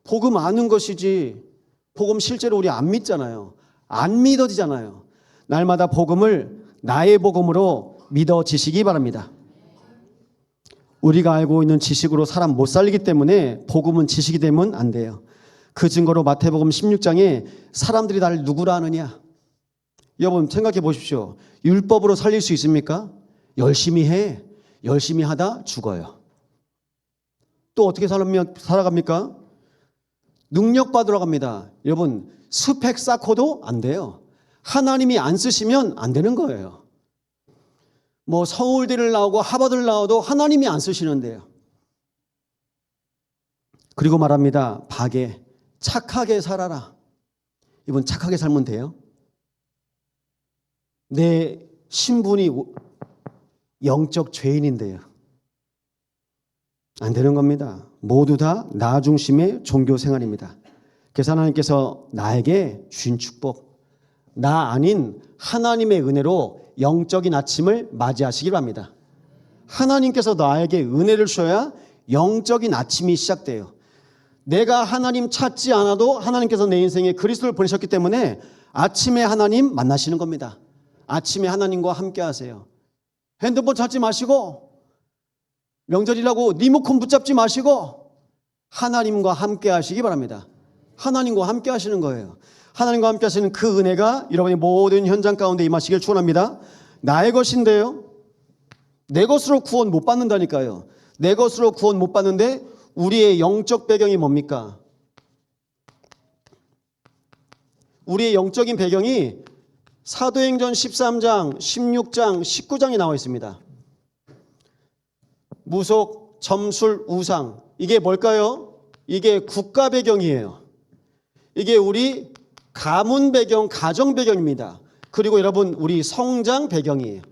Speaker 1: 복음 아는 것이지 복음 실제로 우리 안 믿잖아요. 안 믿어지잖아요. 날마다 복음을 나의 복음으로 믿어지시기 바랍니다. 우리가 알고 있는 지식으로 사람 못 살리기 때문에 복음은 지식이 되면 안 돼요. 그 증거로 마태복음 16장에 사람들이 나를 누구라 하느냐. 여러분 생각해 보십시오. 율법으로 살릴 수 있습니까? 열심히 해. 열심히 하다 죽어요. 또 어떻게 살아갑니까? 능력 받으러 갑니다. 여러분 스펙 쌓고도 안 돼요. 하나님이 안 쓰시면 안 되는 거예요. 뭐 서울대를 나오고 하버드를 나와도 하나님이 안 쓰시는데요. 그리고 말합니다. 박에 착하게 살아라. 이분 착하게 살면 돼요? 내 신분이 영적 죄인인데요. 안 되는 겁니다. 모두 다 나 중심의 종교 생활입니다. 그래서 하나님께서 나에게 주신 축복, 나 아닌 하나님의 은혜로 영적인 아침을 맞이하시기 바랍니다. 하나님께서 나에게 은혜를 주셔야 영적인 아침이 시작돼요. 내가 하나님 찾지 않아도 하나님께서 내 인생에 그리스도를 보내셨기 때문에 아침에 하나님 만나시는 겁니다. 아침에 하나님과 함께 하세요. 핸드폰 찾지 마시고 명절이라고 리모컨 붙잡지 마시고 하나님과 함께 하시기 바랍니다. 하나님과 함께 하시는 거예요. 하나님과 함께 하시는 그 은혜가 여러분의 모든 현장 가운데 임하시길 축원합니다. 나의 것인데요. 내 것으로 구원 못 받는다니까요. 내 것으로 구원 못 받는데 우리의 영적 배경이 뭡니까? 우리의 영적인 배경이 사도행전 13장, 16장, 19장에 나와 있습니다. 무속, 점술, 우상. 이게 뭘까요? 이게 국가 배경이에요. 이게 우리 가문 배경, 가정 배경입니다. 그리고 여러분 우리 성장 배경이에요.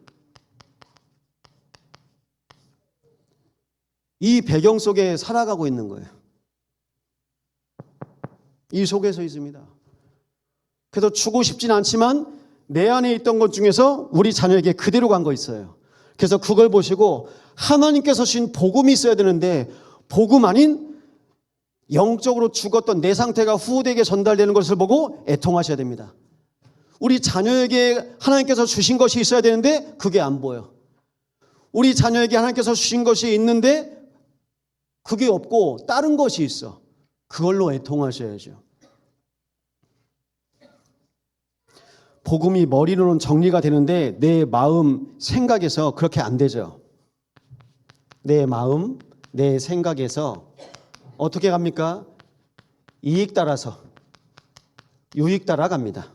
Speaker 1: 이 배경 속에 살아가고 있는 거예요. 이 속에 서 있습니다. 그래서 주고 싶진 않지만 내 안에 있던 것 중에서 우리 자녀에게 그대로 간 거 있어요. 그래서 그걸 보시고 하나님께서 주신 복음이 있어야 되는데 복음 아닌 영적으로 죽었던 내 상태가 후대에게 전달되는 것을 보고 애통하셔야 됩니다. 우리 자녀에게 하나님께서 주신 것이 있어야 되는데 그게 안 보여. 우리 자녀에게 하나님께서 주신 것이 있는데 그게 없고 다른 것이 있어. 그걸로 애통하셔야죠. 복음이 머리로는 정리가 되는데 내 마음, 생각에서 그렇게 안 되죠. 내 마음, 내 생각에서 어떻게 갑니까? 이익 따라서, 유익 따라 갑니다.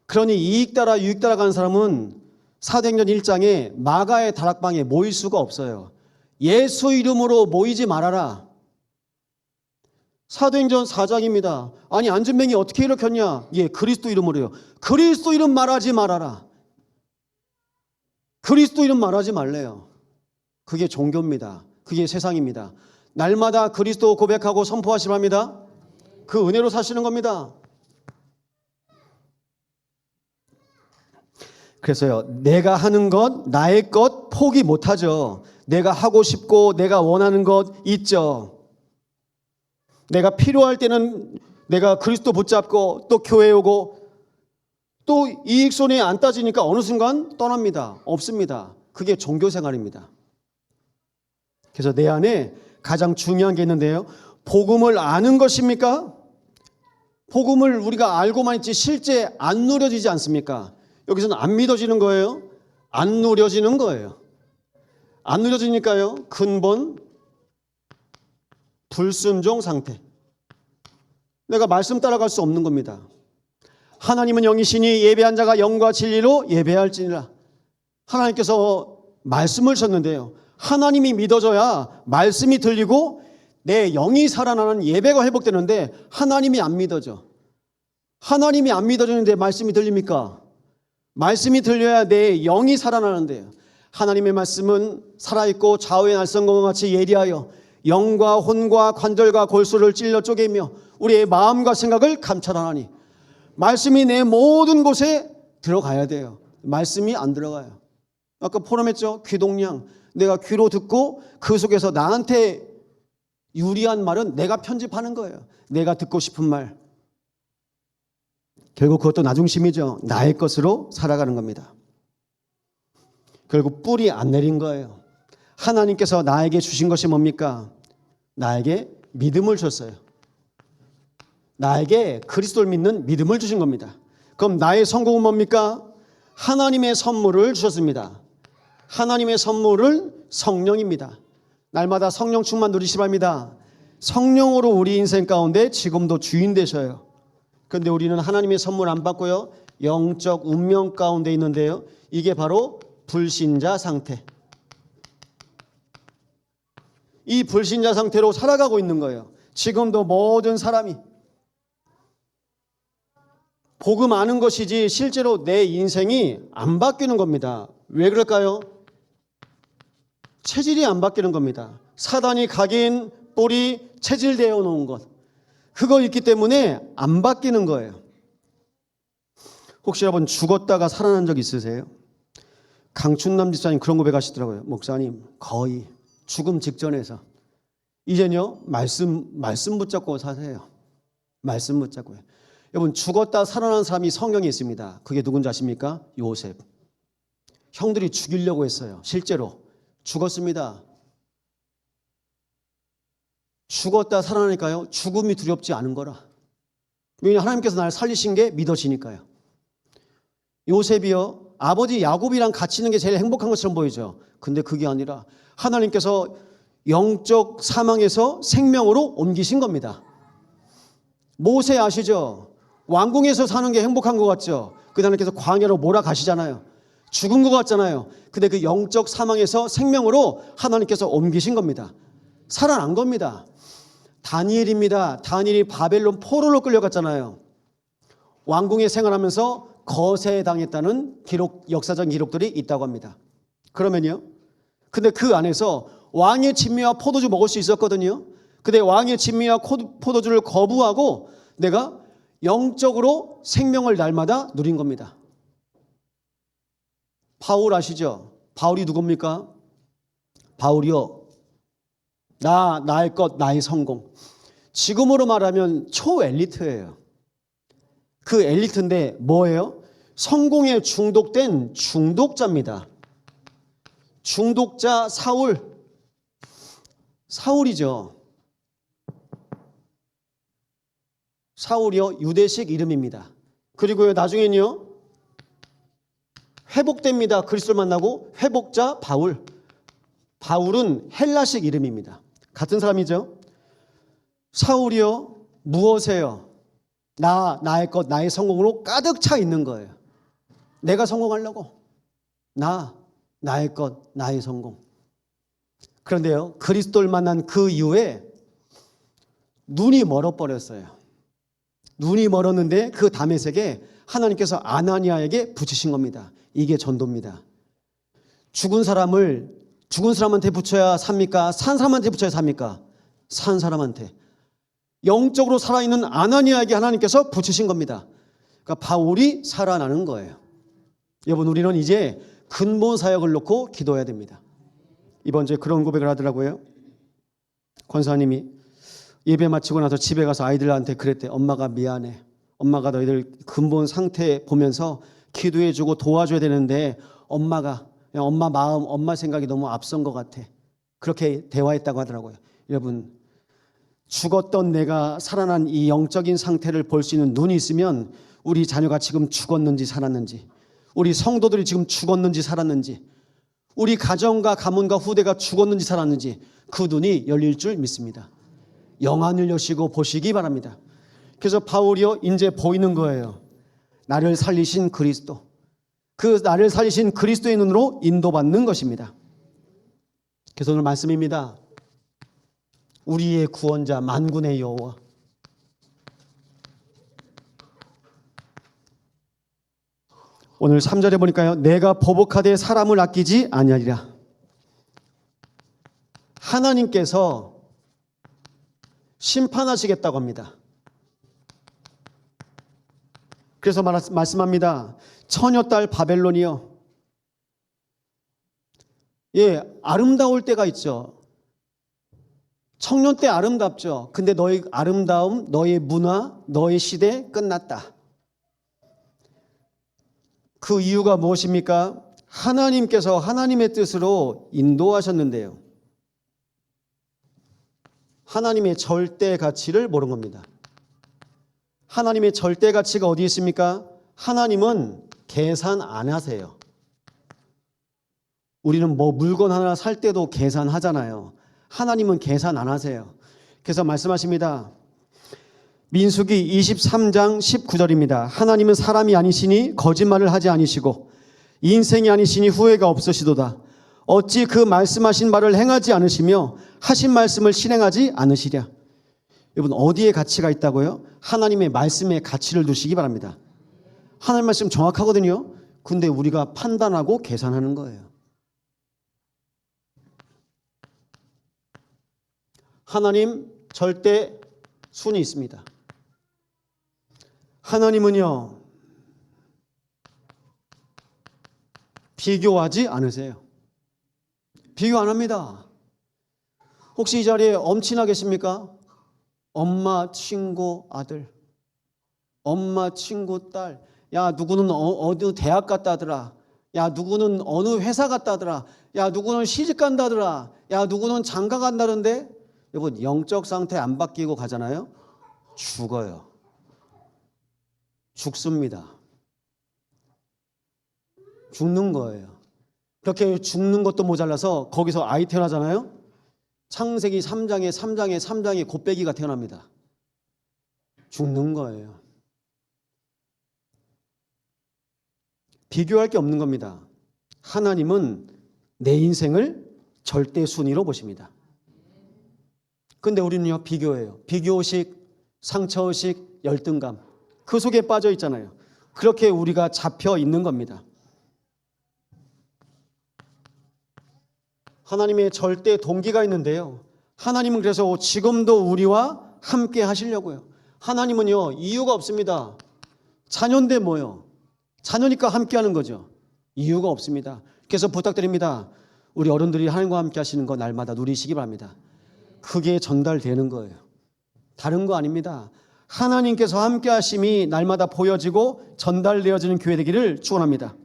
Speaker 1: 그러니 이익 따라 유익 따라 가는 사람은 사도행전 1장에 마가의 다락방에 모일 수가 없어요. 예수 이름으로 모이지 말아라. 사도행전 4장입니다. 아니 안전뱅이 어떻게 일으켰냐? 예, 그리스도 이름으로요. 그리스도 이름 말하지 말아라. 그리스도 이름 말하지 말래요. 그게 종교입니다. 그게 세상입니다. 날마다 그리스도 고백하고 선포하시려 합니다. 그 은혜로 사시는 겁니다. 그래서요, 내가 하는 것, 나의 것 포기 못하죠. 내가 하고 싶고 내가 원하는 것 있죠. 내가 필요할 때는 내가 그리스도 붙잡고 또 교회 오고 또 이익 손해 안 따지니까 어느 순간 떠납니다. 없습니다. 그게 종교 생활입니다. 그래서 내 안에 가장 중요한 게 있는데요. 복음을 아는 것입니까? 복음을 우리가 알고만 있지 실제 안 누려지지 않습니까? 여기서는 안 믿어지는 거예요. 안 누려지는 거예요. 안 누려지니까요. 근본 불순종 상태. 내가 말씀 따라갈 수 없는 겁니다. 하나님은 영이시니 예배한 자가 영과 진리로 예배할지니라. 하나님께서 말씀을 주셨는데요. 하나님이 믿어져야 말씀이 들리고 내 영이 살아나는 예배가 회복되는데 하나님이 안 믿어져. 하나님이 안 믿어지는데 말씀이 들립니까? 말씀이 들려야 내 영이 살아나는데요. 하나님의 말씀은 살아있고 좌우의 날성검과 같이 예리하여 영과 혼과 관절과 골수를 찔러 쪼개며 우리의 마음과 생각을 감찰하나니, 말씀이 내 모든 곳에 들어가야 돼요. 말씀이 안 들어가요. 아까 포럼했죠. 귀동량. 내가 귀로 듣고 그 속에서 나한테 유리한 말은 내가 편집하는 거예요. 내가 듣고 싶은 말. 결국 그것도 나중심이죠. 나의 것으로 살아가는 겁니다. 결국 뿌리 안 내린 거예요. 하나님께서 나에게 주신 것이 뭡니까? 나에게 믿음을 줬어요. 나에게 그리스도를 믿는 믿음을 주신 겁니다. 그럼 나의 성공은 뭡니까? 하나님의 선물을 주셨습니다. 하나님의 선물은 성령입니다. 날마다 성령 충만 누리시 바랍니다. 성령으로 우리 인생 가운데 지금도 주인 되셔요. 그런데 우리는 하나님의 선물 안 받고요, 영적 운명 가운데 있는데요, 이게 바로 불신자 상태. 이 불신자 상태로 살아가고 있는 거예요. 지금도 모든 사람이 복음 아는 것이지 실제로 내 인생이 안 바뀌는 겁니다. 왜 그럴까요? 체질이 안 바뀌는 겁니다. 사단이 각인, 뿌리, 체질되어 놓은 것, 그거 있기 때문에 안 바뀌는 거예요. 혹시 여러분 죽었다가 살아난 적 있으세요? 강춘남 집사님 그런 고백하시더라고요. 목사님, 거의 죽음 직전에서 이제는요 말씀 붙잡고 사세요. 말씀 붙잡고요. 여러분, 죽었다 살아난 사람이 성경에 있습니다. 그게 누군지 아십니까? 요셉. 형들이 죽이려고 했어요. 실제로 죽었습니다. 죽었다 살아나니까요, 죽음이 두렵지 않은 거라. 왜냐하면 하나님께서 나를 살리신 게 믿어지니까요. 요셉이요, 아버지 야곱이랑 같이 있는 게 제일 행복한 것처럼 보이죠. 근데 그게 아니라 하나님께서 영적 사망에서 생명으로 옮기신 겁니다. 모세 아시죠? 왕궁에서 사는 게 행복한 것 같죠? 그 하나님께서 광야로 몰아가시잖아요. 죽은 것 같잖아요. 근데 그 영적 사망에서 생명으로 하나님께서 옮기신 겁니다. 살아난 겁니다. 다니엘입니다. 다니엘이 바벨론 포로로 끌려갔잖아요. 왕궁에 생활하면서 거세당했다는 기록, 역사적 기록들이 있다고 합니다. 그러면요, 근데 그 안에서 왕의 진미와 포도주 먹을 수 있었거든요. 근데 왕의 진미와 포도주를 거부하고 내가 영적으로 생명을 날마다 누린 겁니다. 바울 아시죠? 바울이 누굽니까? 바울이요, 나의 것, 나의 성공. 지금으로 말하면 초엘리트예요. 그 엘리트인데 뭐예요? 성공에 중독된 중독자입니다. 중독자 사울이죠. 사울이요, 유대식 이름입니다. 그리고요, 나중에는요, 회복됩니다. 그리스도를 만나고 회복자 바울. 바울은 헬라식 이름입니다. 같은 사람이죠. 사울이요, 무엇이에요? 나의 것, 나의 성공으로 가득 차 있는 거예요. 내가 성공하려고. 나의 것, 나의 성공. 그런데요, 그리스도를 만난 그 이후에 눈이 멀어버렸어요. 눈이 멀었는데 그 다메섹에 하나님께서 아나니아에게 붙이신 겁니다. 이게 전도입니다. 죽은 사람한테 붙여야 삽니까? 산 사람한테 붙여야 삽니까? 산 사람한테. 영적으로 살아있는 아나니아에게 하나님께서 붙이신 겁니다. 그러니까 바울이 살아나는 거예요. 여러분, 우리는 이제 근본 사역을 놓고 기도해야 됩니다. 이번 주에 그런 고백을 하더라고요. 권사님이 예배 마치고 나서 집에 가서 아이들한테 그랬대. 엄마가 미안해. 엄마가 너희들 근본 상태 보면서 기도해주고 도와줘야 되는데 엄마가 그냥 엄마 마음, 엄마 생각이 너무 앞선 것 같아. 그렇게 대화했다고 하더라고요. 여러분, 죽었던 내가 살아난 이 영적인 상태를 볼 수 있는 눈이 있으면 우리 자녀가 지금 죽었는지 살았는지, 우리 성도들이 지금 죽었는지 살았는지, 우리 가정과 가문과 후대가 죽었는지 살았는지 그 눈이 열릴 줄 믿습니다. 영안을 여시고 보시기 바랍니다. 그래서 바울이요, 이제 보이는 거예요. 나를 살리신 그리스도. 그 나를 살리신 그리스도의 눈으로 인도받는 것입니다. 그래서 오늘 말씀입니다. 우리의 구원자 만군의 여호와. 오늘 3절에 보니까요. 내가 보복하되 사람을 아끼지 아니하리라. 하나님께서 심판하시겠다고 합니다. 그래서 말씀합니다. 처녀딸 바벨론이여. 예, 아름다울 때가 있죠. 청년 때 아름답죠. 근데 너의 아름다움, 너의 문화, 너의 시대 끝났다. 그 이유가 무엇입니까? 하나님께서 하나님의 뜻으로 인도하셨는데요. 하나님의 절대 가치를 모른 겁니다. 하나님의 절대 가치가 어디 있습니까? 하나님은 계산 안 하세요. 우리는 뭐 물건 하나 살 때도 계산하잖아요. 하나님은 계산 안 하세요. 그래서 말씀하십니다. 민수기 23장 19절입니다. 하나님은 사람이 아니시니 거짓말을 하지 아니시고 인생이 아니시니 후회가 없으시도다. 어찌 그 말씀하신 바를 행하지 않으시며 하신 말씀을 실행하지 않으시랴. 여러분, 어디에 가치가 있다고요? 하나님의 말씀에 가치를 두시기 바랍니다. 하나님 말씀 정확하거든요. 근데 우리가 판단하고 계산하는 거예요. 하나님 절대 순이 있습니다. 하나님은요, 비교하지 않으세요. 비교 안 합니다. 혹시 이 자리에 엄친아 계십니까? 엄마 친구 아들, 엄마 친구 딸, 야 누구는 어느 대학 갔다더라, 야 누구는 어느 회사 갔다더라, 야 누구는 시집 간다더라, 야 누구는 장가 간다는데, 여러분 영적 상태 안 바뀌고 가잖아요. 죽어요. 죽습니다. 죽는 거예요. 그렇게 죽는 것도 모자라서 거기서 아이 태어나잖아요. 창세기 3장에 곱배기가 태어납니다. 죽는 거예요. 비교할 게 없는 겁니다. 하나님은 내 인생을 절대 순위로 보십니다. 근데 우리는요, 비교해요. 비교의식, 상처의식, 열등감, 그 속에 빠져 있잖아요. 그렇게 우리가 잡혀 있는 겁니다. 하나님의 절대 동기가 있는데요. 하나님은 그래서 지금도 우리와 함께 하시려고요. 하나님은요, 이유가 없습니다. 자녀인데 뭐요? 자녀니까 함께 하는 거죠. 이유가 없습니다. 그래서 부탁드립니다. 우리 어른들이 하나님과 함께 하시는 거 날마다 누리시기 바랍니다. 그게 전달되는 거예요. 다른 거 아닙니다. 하나님께서 함께 하심이 날마다 보여지고 전달되어지는 교회 되기를 축원합니다.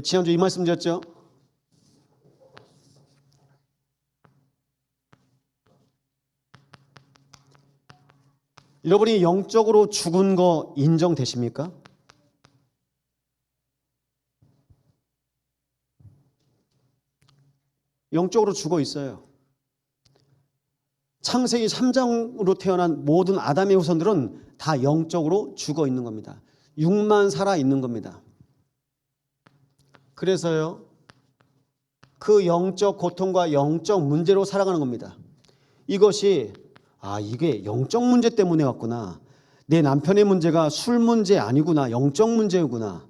Speaker 1: 지난주 이 말씀 드렸죠. 여러분이 영적으로 죽은 거 인정되십니까? 영적으로 죽어 있어요. 창세기 3장으로 태어난 모든 아담의 후손들은 다 영적으로 죽어 있는 겁니다. 육만 살아 있는 겁니다. 그래서요, 그 영적 고통과 영적 문제로 살아가는 겁니다. 이것이 이게 영적 문제 때문에 왔구나. 내 남편의 문제가 술 문제 아니구나. 영적 문제구나.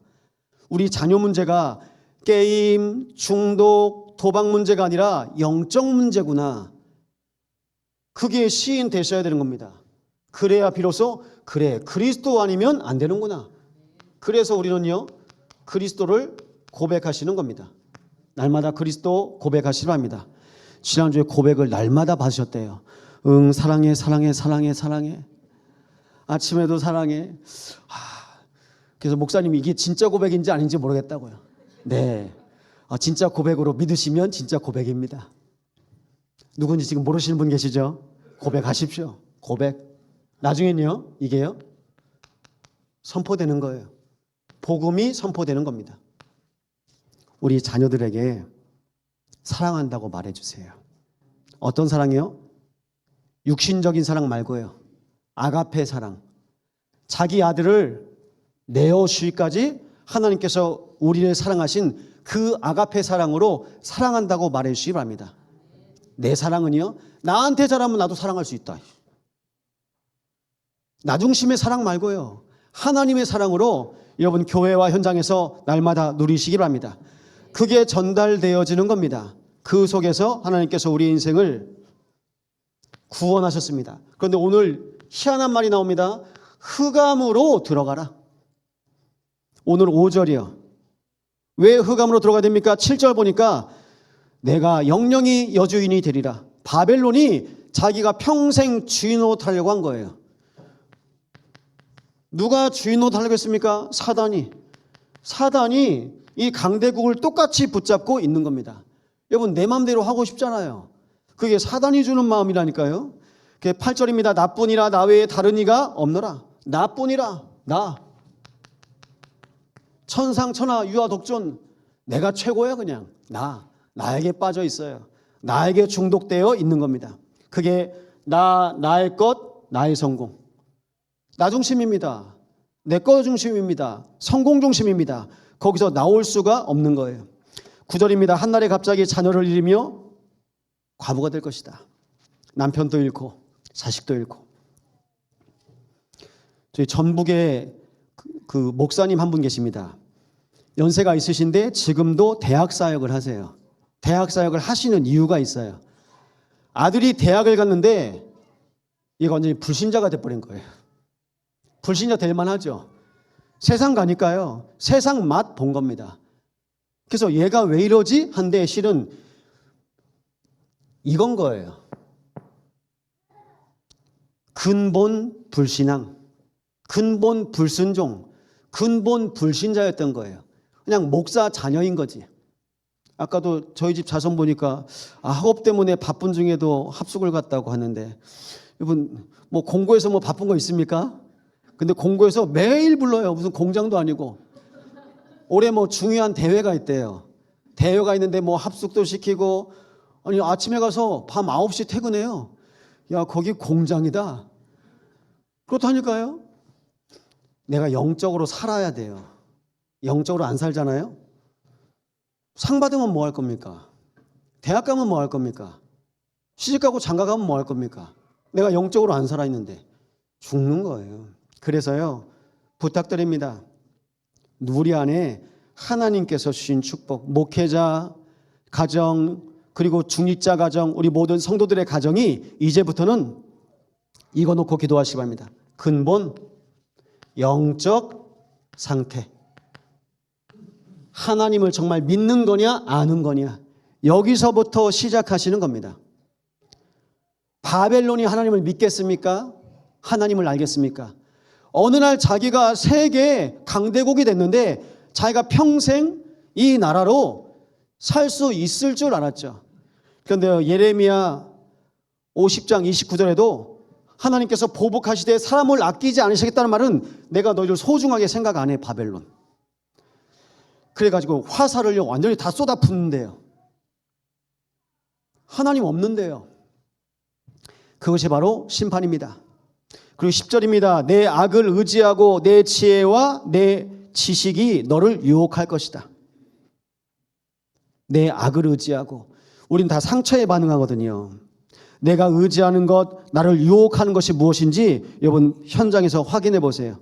Speaker 1: 우리 자녀 문제가 게임, 중독, 도박 문제가 아니라 영적 문제구나. 그게 시인 되셔야 되는 겁니다. 그래야 비로소 그래, 그리스도 아니면 안 되는구나. 그래서 우리는요, 그리스도를 고백하시는 겁니다. 날마다 그리스도 고백하시려 합니다. 지난주에 고백을 날마다 받으셨대요. 응, 사랑해, 사랑해, 사랑해, 사랑해. 아침에도 사랑해. 그래서 목사님이 이게 진짜 고백인지 아닌지 모르겠다고요. 네, 진짜 고백으로 믿으시면 진짜 고백입니다. 누군지 지금 모르시는 분 계시죠? 고백하십시오. 고백. 나중엔요, 이게요, 선포되는 거예요. 복음이 선포되는 겁니다. 우리 자녀들에게 사랑한다고 말해주세요. 어떤 사랑이요? 육신적인 사랑 말고요. 아가페 사랑. 자기 아들을 내어주기까지 하나님께서 우리를 사랑하신 그 아가페 사랑으로 사랑한다고 말해주시기 바랍니다. 내 사랑은요, 나한테 잘하면 나도 사랑할 수 있다. 나 중심의 사랑 말고요, 하나님의 사랑으로 여러분 교회와 현장에서 날마다 누리시기 바랍니다. 그게 전달되어지는 겁니다. 그 속에서 하나님께서 우리 인생을 구원하셨습니다. 그런데 오늘 희한한 말이 나옵니다. 흑암으로 들어가라. 오늘 5절이요. 왜 흑암으로 들어가야 됩니까? 7절 보니까 내가 영영이 여주인이 되리라. 바벨론이 자기가 평생 주인 노릇하려고 한 거예요. 누가 주인 노릇하려고 했습니까? 사단이 이 강대국을 똑같이 붙잡고 있는 겁니다. 여러분, 내 마음대로 하고 싶잖아요. 그게 사단이 주는 마음이라니까요. 8절입니다. 나뿐이라 나 외에 다른 이가 없노라. 나뿐이라, 나. 천상천하 유아독존, 내가 최고야. 그냥 나에게 빠져 있어요. 나에게 중독되어 있는 겁니다. 그게 나의 것, 나의 성공. 나 중심입니다. 내 것 중심입니다. 성공 중심입니다. 거기서 나올 수가 없는 거예요. 9절입니다. 한날에 갑자기 자녀를 잃으며 과부가 될 것이다. 남편도 잃고 자식도 잃고. 저희 전북에 그 목사님 한 분 계십니다. 연세가 있으신데 지금도 대학 사역을 하세요. 대학 사역을 하시는 이유가 있어요. 아들이 대학을 갔는데 얘가 완전히 불신자가 돼버린 거예요. 불신자 될 만하죠. 세상 가니까요, 세상 맛 본 겁니다. 그래서 얘가 왜 이러지? 한데 실은 이건 거예요. 근본 불신앙, 근본 불순종, 근본 불신자였던 거예요. 그냥 목사 자녀인 거지. 아까도 저희 집 자손 보니까 학업 때문에 바쁜 중에도 합숙을 갔다고 하는데, 여러분 뭐 공고에서 뭐 바쁜 거 있습니까? 근데 공고에서 매일 불러요. 무슨 공장도 아니고. 올해 뭐 중요한 대회가 있대요. 대회가 있는데 뭐 합숙도 시키고, 아니 아침에 가서 밤 9시 퇴근해요. 야, 거기 공장이다. 그렇다니까요. 내가 영적으로 살아야 돼요. 영적으로 안 살잖아요. 상 받으면 뭐 할 겁니까? 대학 가면 뭐 할 겁니까? 시집 가고 장가 가면 뭐 할 겁니까? 내가 영적으로 안 살아있는데 죽는 거예요. 그래서요, 부탁드립니다. 우리 안에 하나님께서 주신 축복, 목회자 가정, 그리고 중직자 가정, 우리 모든 성도들의 가정이 이제부터는 이거 놓고 기도하시기 바랍니다. 근본 영적 상태, 하나님을 정말 믿는 거냐 아는 거냐, 여기서부터 시작하시는 겁니다. 바벨론이 하나님을 믿겠습니까? 하나님을 알겠습니까? 어느 날 자기가 세계 강대국이 됐는데 자기가 평생 이 나라로 살 수 있을 줄 알았죠. 그런데 예레미야 50장 29절에도 하나님께서 보복하시되 사람을 아끼지 않으시겠다는 말은 내가 너희를 소중하게 생각 안 해, 바벨론. 그래가지고 화살을 완전히 다 쏟아붓는데요. 하나님 없는데요. 그것이 바로 심판입니다. 그리고 10절입니다. 내 악을 의지하고 내 지혜와 내 지식이 너를 유혹할 것이다. 내 악을 의지하고, 우린 다 상처에 반응하거든요. 내가 의지하는 것, 나를 유혹하는 것이 무엇인지 여러분 현장에서 확인해 보세요.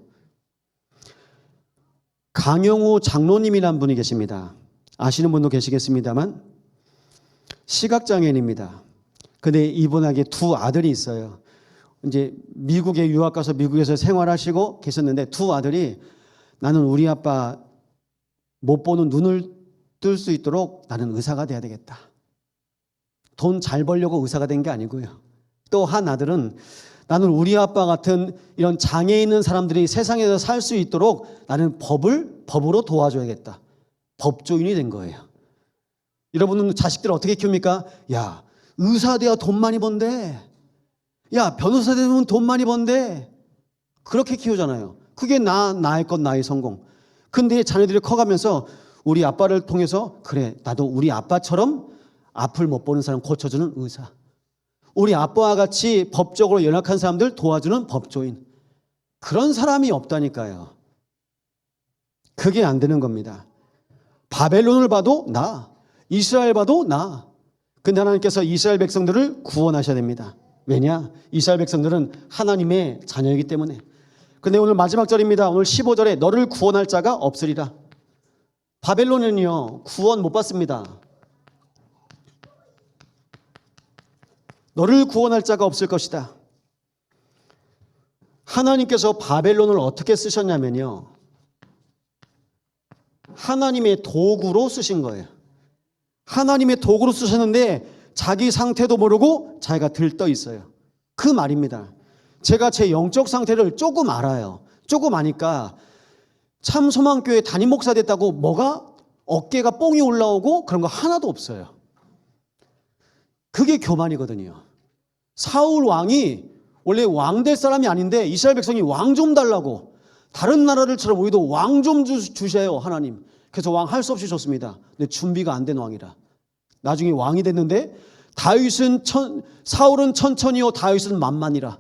Speaker 1: 강영우 장로님이라는 분이 계십니다. 아시는 분도 계시겠습니다만 시각장애인입니다. 근데 이분에게 두 아들이 있어요. 이제 미국에 유학 가서 미국에서 생활하시고 계셨는데 두 아들이 나는 우리 아빠 못 보는 눈을 뜰 수 있도록 나는 의사가 돼야 되겠다. 돈 잘 벌려고 의사가 된 게 아니고요. 또 한 아들은 나는 우리 아빠 같은 이런 장애 있는 사람들이 세상에서 살 수 있도록 나는 법으로 도와줘야겠다. 법조인이 된 거예요. 여러분은 자식들 어떻게 키웁니까? 야, 의사 돼야 돈 많이 번대. 야, 변호사 되면 돈 많이 번대. 그렇게 키우잖아요. 그게 나의 것, 나의 성공. 근데 자녀들이 커가면서 우리 아빠를 통해서 그래, 나도 우리 아빠처럼 앞을 못 보는 사람 고쳐주는 의사, 우리 아빠와 같이 법적으로 연약한 사람들 도와주는 법조인, 그런 사람이 없다니까요. 그게 안 되는 겁니다. 바벨론을 봐도 나, 이스라엘 봐도 나. 근데 하나님께서 이스라엘 백성들을 구원하셔야 됩니다. 왜냐? 이스라엘 백성들은 하나님의 자녀이기 때문에. 근데 오늘 마지막 절입니다. 오늘 15절에 너를 구원할 자가 없으리라. 바벨론은요, 구원 못 받습니다. 너를 구원할 자가 없을 것이다. 하나님께서 바벨론을 어떻게 쓰셨냐면요, 하나님의 도구로 쓰신 거예요. 하나님의 도구로 쓰셨는데 자기 상태도 모르고 자기가 들떠 있어요. 그 말입니다. 제가 제 영적 상태를 조금 알아요. 조금 아니까 참소망교회 담임 목사 됐다고 뭐가 어깨가 뽕이 올라오고 그런 거 하나도 없어요. 그게 교만이거든요. 사울 왕이 원래 왕 될 사람이 아닌데 이스라엘 백성이 왕 좀 달라고, 다른 나라들처럼 우리도 왕 좀 주세요 하나님. 그래서 왕 할 수 없이 줬습니다. 근데 준비가 안 된 왕이라 나중에 왕이 됐는데, 사울은 천천히요 다윗은 만만이라.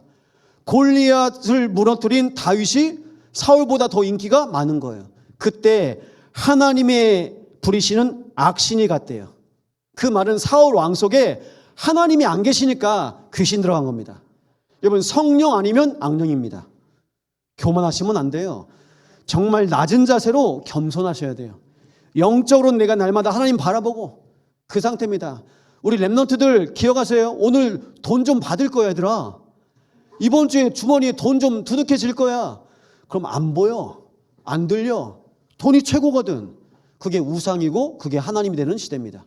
Speaker 1: 골리앗을 무너뜨린 다윗이 사울보다 더 인기가 많은 거예요. 그때 하나님의 부리시는 악신이 같대요. 그 말은 사울 왕 속에 하나님이 안 계시니까 귀신 들어간 겁니다. 여러분, 성령 아니면 악령입니다. 교만하시면 안 돼요. 정말 낮은 자세로 겸손하셔야 돼요. 영적으로 내가 날마다 하나님 바라보고 그 상태입니다. 우리 랩런트들 기억하세요? 오늘 돈 좀 받을 거야 얘들아. 이번 주에 주머니에 돈 좀 두둑해질 거야. 그럼 안 보여, 안 들려. 돈이 최고거든. 그게 우상이고 그게 하나님이 되는 시대입니다.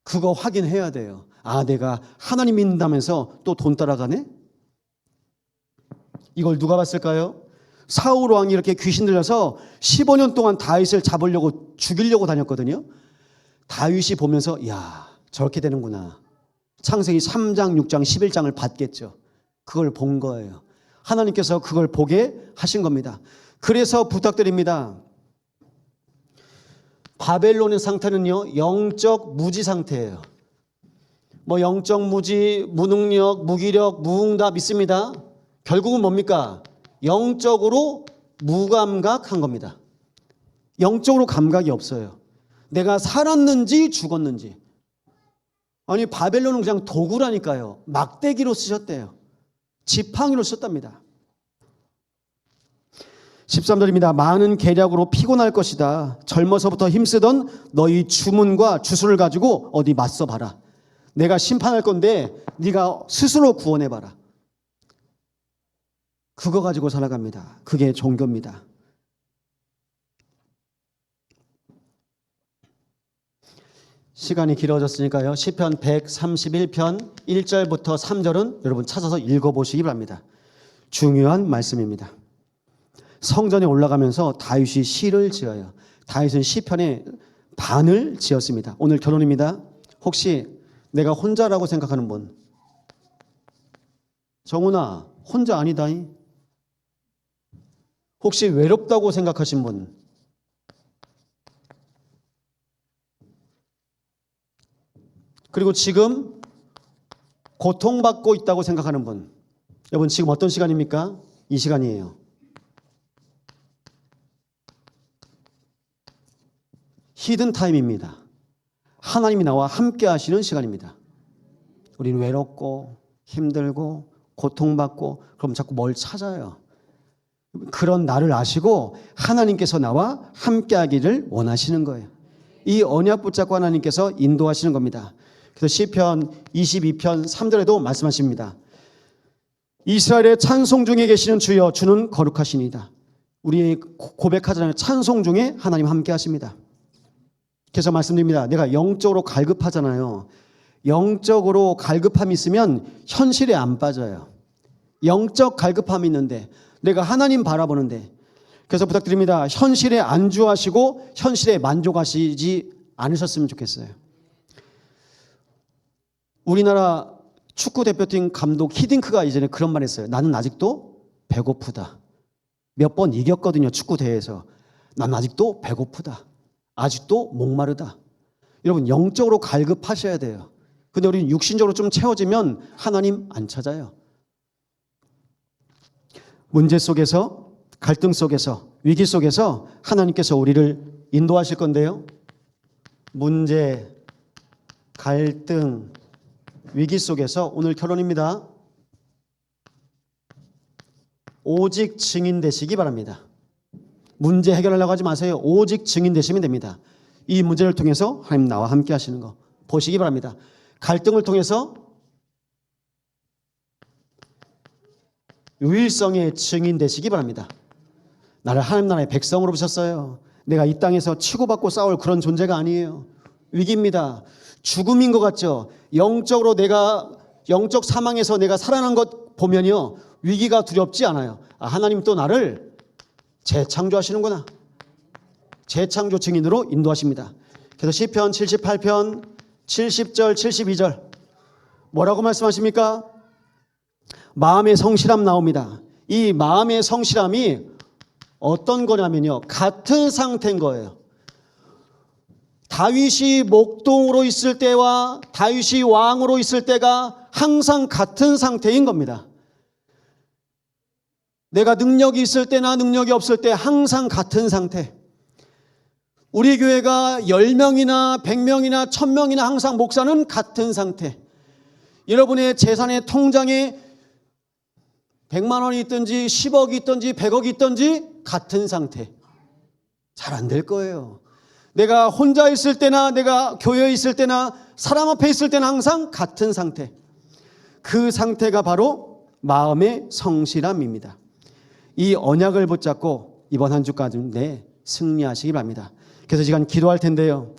Speaker 1: 그거 확인해야 돼요. 아, 내가 하나님 믿는다면서 또 돈 따라가네? 이걸 누가 봤을까요? 사울 왕이 이렇게 귀신 들려서 15년 동안 다윗을 잡으려고 죽이려고 다녔거든요. 다윗이 보면서 야, 저렇게 되는구나. 창세기 3장, 6장, 11장을 봤겠죠. 그걸 본 거예요. 하나님께서 그걸 보게 하신 겁니다. 그래서 부탁드립니다. 바벨론의 상태는요, 영적 무지 상태예요. 뭐 영적 무지, 무능력, 무기력, 무응답 있습니다. 결국은 뭡니까? 영적으로 무감각한 겁니다. 영적으로 감각이 없어요. 내가 살았는지 죽었는지. 아니, 바벨론은 그냥 도구라니까요. 막대기로 쓰셨대요. 지팡이로 썼답니다. 13절입니다. 많은 계략으로 피곤할 것이다. 젊어서부터 힘쓰던 너희 주문과 주술을 가지고 어디 맞서 봐라. 내가 심판할 건데 네가 스스로 구원해 봐라. 그거 가지고 살아갑니다. 그게 종교입니다. 시간이 길어졌으니까요. 시편 131편 1절부터 3절은 여러분 찾아서 읽어보시기 바랍니다. 중요한 말씀입니다. 성전에 올라가면서 다윗이 시를 지어요. 다윗은 시편의 반을 지었습니다. 오늘 결론입니다. 혹시 내가 혼자라고 생각하는 분? 정훈아, 혼자 아니다잉. 혹시 외롭다고 생각하신 분? 그리고 지금 고통받고 있다고 생각하는 분? 여러분, 지금 어떤 시간입니까? 이 시간이에요. 히든 타임입니다. 하나님이 나와 함께 하시는 시간입니다. 우리는 외롭고 힘들고 고통받고 그럼 자꾸 뭘 찾아요. 그런 나를 아시고 하나님께서 나와 함께 하기를 원하시는 거예요. 이 언약 붙잡고 하나님께서 인도하시는 겁니다. 그래서 시편 22편 3절에도 말씀하십니다. 이스라엘의 찬송 중에 계시는 주여, 주는 거룩하시니다. 우리 고백하잖아요. 찬송 중에 하나님 함께 하십니다. 그래서 말씀드립니다. 내가 영적으로 갈급하잖아요. 영적으로 갈급함이 있으면 현실에 안 빠져요. 영적 갈급함이 있는데 내가 하나님 바라보는데, 그래서 부탁드립니다. 현실에 안주하시고 현실에 만족하시지 않으셨으면 좋겠어요. 우리나라 축구 대표팀 감독 히딩크가 이전에 그런 말 했어요. 나는 아직도 배고프다. 몇 번 이겼거든요. 축구 대회에서. 난 아직도 배고프다. 아직도 목마르다. 여러분, 영적으로 갈급하셔야 돼요. 근데 우리는 육신적으로 좀 채워지면 하나님 안 찾아요. 문제 속에서, 갈등 속에서, 위기 속에서 하나님께서 우리를 인도하실 건데요. 문제, 갈등, 위기 속에서 오늘 결론입니다. 오직 증인 되시기 바랍니다. 문제 해결하려고 하지 마세요. 오직 증인 되시면 됩니다. 이 문제를 통해서 하나님 나와 함께 하시는 거 보시기 바랍니다. 갈등을 통해서 유일성의 증인 되시기 바랍니다. 나를 하나님 나라의 백성으로 부르셨어요. 내가 이 땅에서 치고받고 싸울 그런 존재가 아니에요. 위기입니다. 죽음인 것 같죠. 영적으로 내가 영적 사망에서 내가 살아난 것 보면요, 위기가 두렵지 않아요. 아, 하나님 또 나를 재창조하시는구나. 재창조 증인으로 인도하십니다. 그래서 시편 78편 70절 72절 뭐라고 말씀하십니까? 마음의 성실함 나옵니다. 이 마음의 성실함이 어떤 거냐면요, 같은 상태인 거예요. 다윗이 목동으로 있을 때와 다윗이 왕으로 있을 때가 항상 같은 상태인 겁니다. 내가 능력이 있을 때나 능력이 없을 때 항상 같은 상태. 우리 교회가 10명이나 100명이나 1000명이나 항상 목사는 같은 상태. 여러분의 재산의 통장에 100만 원이 있든지 10억이 있든지 100억이 있든지 같은 상태. 잘 안 될 거예요. 내가 혼자 있을 때나 내가 교회에 있을 때나 사람 앞에 있을 때는 항상 같은 상태. 그 상태가 바로 마음의 성실함입니다. 이 언약을 붙잡고 이번 한 주까지 승리하시기 바랍니다. 그래서 시간 기도할 텐데요,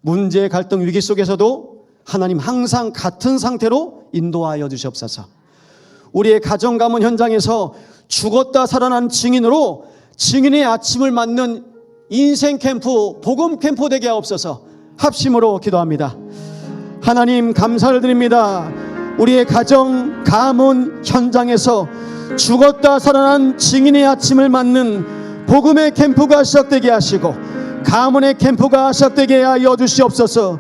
Speaker 1: 문제, 갈등, 위기 속에서도 하나님 항상 같은 상태로 인도하여 주시옵소서. 우리의 가정 가문 현장에서 죽었다 살아난 증인으로 증인의 아침을 맞는 인생 캠프, 복음 캠프 되게 하옵소서. 합심으로 기도합니다. 하나님 감사를 드립니다. 우리의 가정 가문 현장에서 죽었다 살아난 증인의 아침을 맞는 복음의 캠프가 시작되게 하시고 가문의 캠프가 시작되게 하여 주시옵소서.